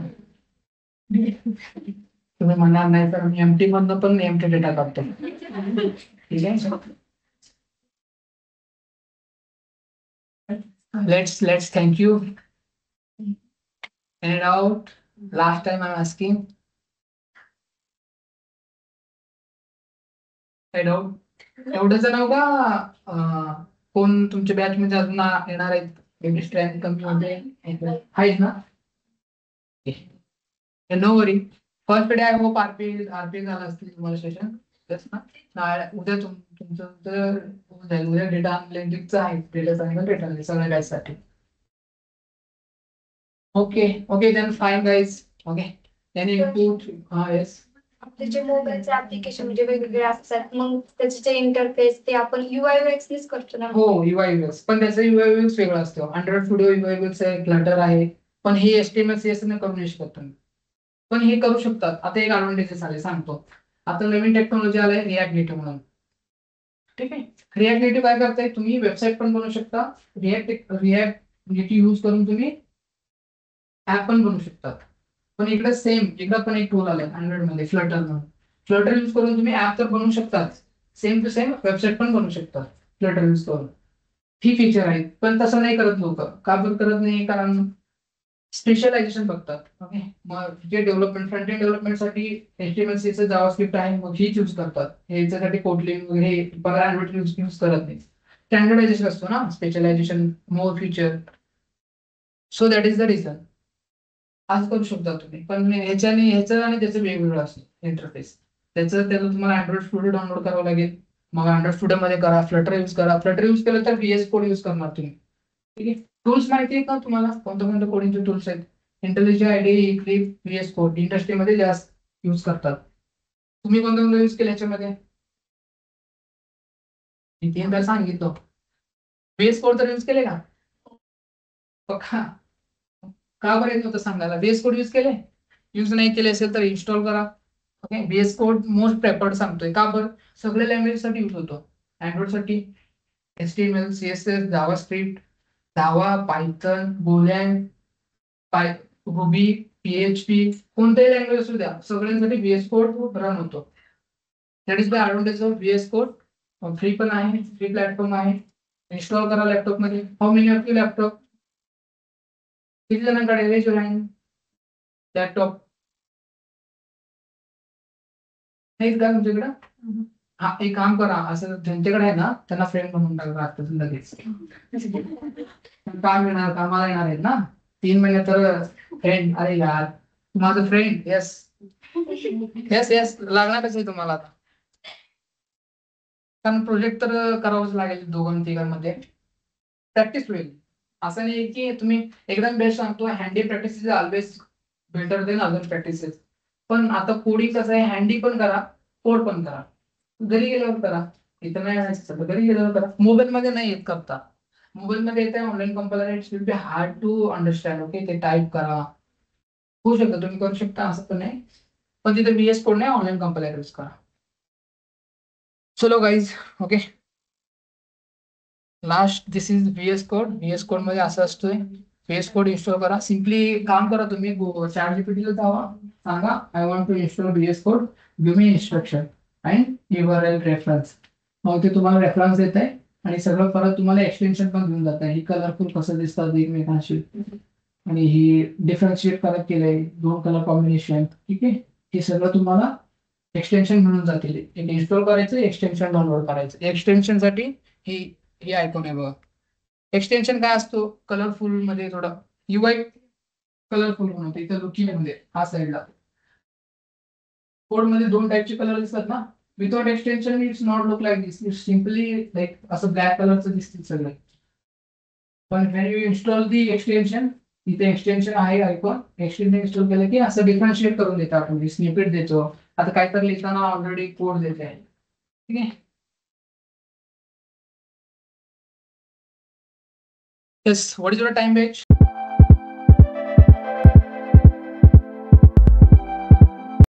तुम्ही म्हणणार नाही तर मी एमटी मधनं पण एमटी डेटा काढतो. ठीक आहे, let's thank you. Any doubt? Last time I'm asking. I doubt. एवढंच नाव का कोण तुमच्या बॅच मध्ये अजून येणार आहेत? एवढी स्ट्रेंथ कमी मध्ये आहेत ना? No worry. First day I hope RP झालं असतील तुम्हाला सेशन. उद्या तुमचं तर जाईल. उद्या डेटा अनालिटिक्सचा आहे, डेटा सायन्स डेटा सगळ्या बॅचसाठी. Okay then fine guys. Okay, any input? Yes. आपले जे मोबाईलचे ऍप्लिकेशन म्हणजे वेगवेगळे असतात, मग त्याचे जे इंटरफेस ते आपण UI UX नेच करतो ना. हो, UI UX, पण त्याचं UI UX वेगळं असतं. अँड्रॉइड स्टुडिओ UI UX आहे, फ्लटर आहे, पण हे HTML CSS ने करू नाही शकत तुम्ही. पण हे करू शकतात. आता एक ऍडव्हान्टेजेस आले सांगतो. आता नवीन टेक्नॉलॉजी आलाय रिॲक्ट नेटिव्ह म्हणून. ठीक आहे, रिॲक्ट नेटिव्ह काय करताय, तुम्ही वेबसाईट पण बनवू शकता. रिॲक्ट नेटिव्ह यूज करून तुम्ही ऍप पण बनवू शकतात. पण इकडे पण एक टूल आलाय अँड्रॉइड मध्ये, फ्लटर म्हणून. फ्लटर यूज करून तुम्ही ऍप तर बनवू शकतात, सेम टू सेम वेबसाईट पण बनवू शकतात फ्लटर यूज करून. ही फीचर आहेत, पण तसं नाही करत लोक. का बरं करत नाही? कारण स्पेशलायझेशन बघतात. ओके, मग जे डेव्हलपमेंट, फ्रंट एंड डेव्हलपमेंटसाठी HTML CSS जावास्क्रिप्ट आहे, मग ही यूज करतात. ह्याच्यासाठी कोटलिन वगैरे बघा यूज करत नाही. स्टँडर्डायझेशन असतो ना, specialisation, more feature. So that is the reason. असं करू शकता तुम्ही, पण ह्याचं आणि त्याचं वेगवेगळं असतं इंटरफेस. त्याला तुम्हाला अँड्रॉइड स्टुडिओ डाउनलोड करावं लागेल. मग अँड्रॉइड स्टुडिओ मध्ये करा, फ्लटर यूज करा. फ्लटर यूज केलं तर VS कोड यूज करणार तुम्ही. ठीक आहे, टूल्स माहिती आहे का तुम्हाला? कोणते कोडिंगचे टूल्स आहेत? IntelliJ IDE, Eclipse, VS code इंडस्ट्रीमध्ये जास्त यूज करतात. तुम्ही कोणते यूज केले याच्यामध्ये? मी 3दा सांगितलं. VS कोड तर यूज केले का? का बरं येत नव्हतं सांगायला? VS कोड यूज केले? यूज नाही केले असेल तर इन्स्टॉल करा. Okay, VS code most preferred सांगतोय. का बरं? सगळ्या लँग्वेज साठी यूज होतो. अँड्रॉइड साठी HTML, CSS, JavaScript, Java, Python, गोलॅंग, ruby, PHP, कोणत्याही लँग्वेज असू द्या, सगळ्यांसाठी VS कोड रन होतो. That is the advantage of VS code. Free पण आहे, फ्री प्लॅटफॉर्म आहे. इन्स्टॉल करा लॅपटॉप मध्ये. How many of you laptop? किती जणांकडे रेज हँड लॅपटॉप नाही का तुमच्याकडे? हा, एक काम करा, असं ज्यांच्याकडे आहे ना त्यांना फ्रेंड म्हणून टाका आताच लगेच. काम येणार, कामाला येणार आहेत ना 3 महिने तर फ्रेंड. अरे यार, माझं फ्रेंड. येस येस येस, लागणारच आहे तुम्हाला आता, कारण प्रोजेक्ट तर करावंच लागेल दोघां तिघांमध्ये. प्रॅक्टिस होईल. असं नाही की तुम्ही एकदम बेस्ट सांगतो, handy practice is always better than other practices. पण आता कोडिंग कसं आहे, हँडी पण करा, कोड पण करा. घरी गेल्यावर करा, इथं नाही व्हायचं, घरी गेल्यावर करा. मोबाईल मध्ये नाही येत करता. मोबाईल मध्ये येते online compiler, it's will be hard to understand. Okay, ते टाईप करा, होऊ शकतं, तुम्ही करू शकता, असं पण नाही. पण तिथे VS कोड नाही, ऑनलाईन कंपायलर यूज करा. चलो guys, okay, last this is VS code. VS code मध्ये असं असतोय. VS कोड इन्स्टॉल करा. सिम्पली काम करा, तुम्ही ChatGPT ला जावा, सांगा I want to install VS code, give me instruction and URL reference. मग ते तुम्हाला रेफरन्स देत आहे आणि सगळं परत तुम्हाला एक्सटेन्शन पण घेऊन जात आहे. ही कलरफुल कसं दिसतात एकमेकांशी, आणि ही डिफरन्शिएट करत केलंय 2 कलर कॉम्बिनेशन. ठीक आहे, हे सगळं तुम्हाला एक्सटेन्शन मिळून जातील. एक इन्स्टॉल करायचं, एक्सटेन्शन डाउनलोड करायचं. एक्सटेन्शन साठी ही ही आयकॉन आहे बघा. एक्सटेन्शन काय असतो, कलरफुल मध्ये थोडा UI कलरफुल बनवतो. इथं लुकिंग मध्ये हा साईडला कोड मध्ये 2 टाईपचे कलर दिसतात ना. Without extension it's not look like this, it's simply like असं ब्लॅक कलरचं दिसतील सगळे. पण when you install the extension, इथे एक्सटेन्शन आहे आयकॉन, एक्सटेन्शन इन्स्टॉल केलं की असं डिफरन्शिएट करून देतो आपण, स्निपेट देतो. आता काहीतरी लिहिताना ऑलरेडी कोड देते आहे. ठीक आहे. Yes, what is your time बेच?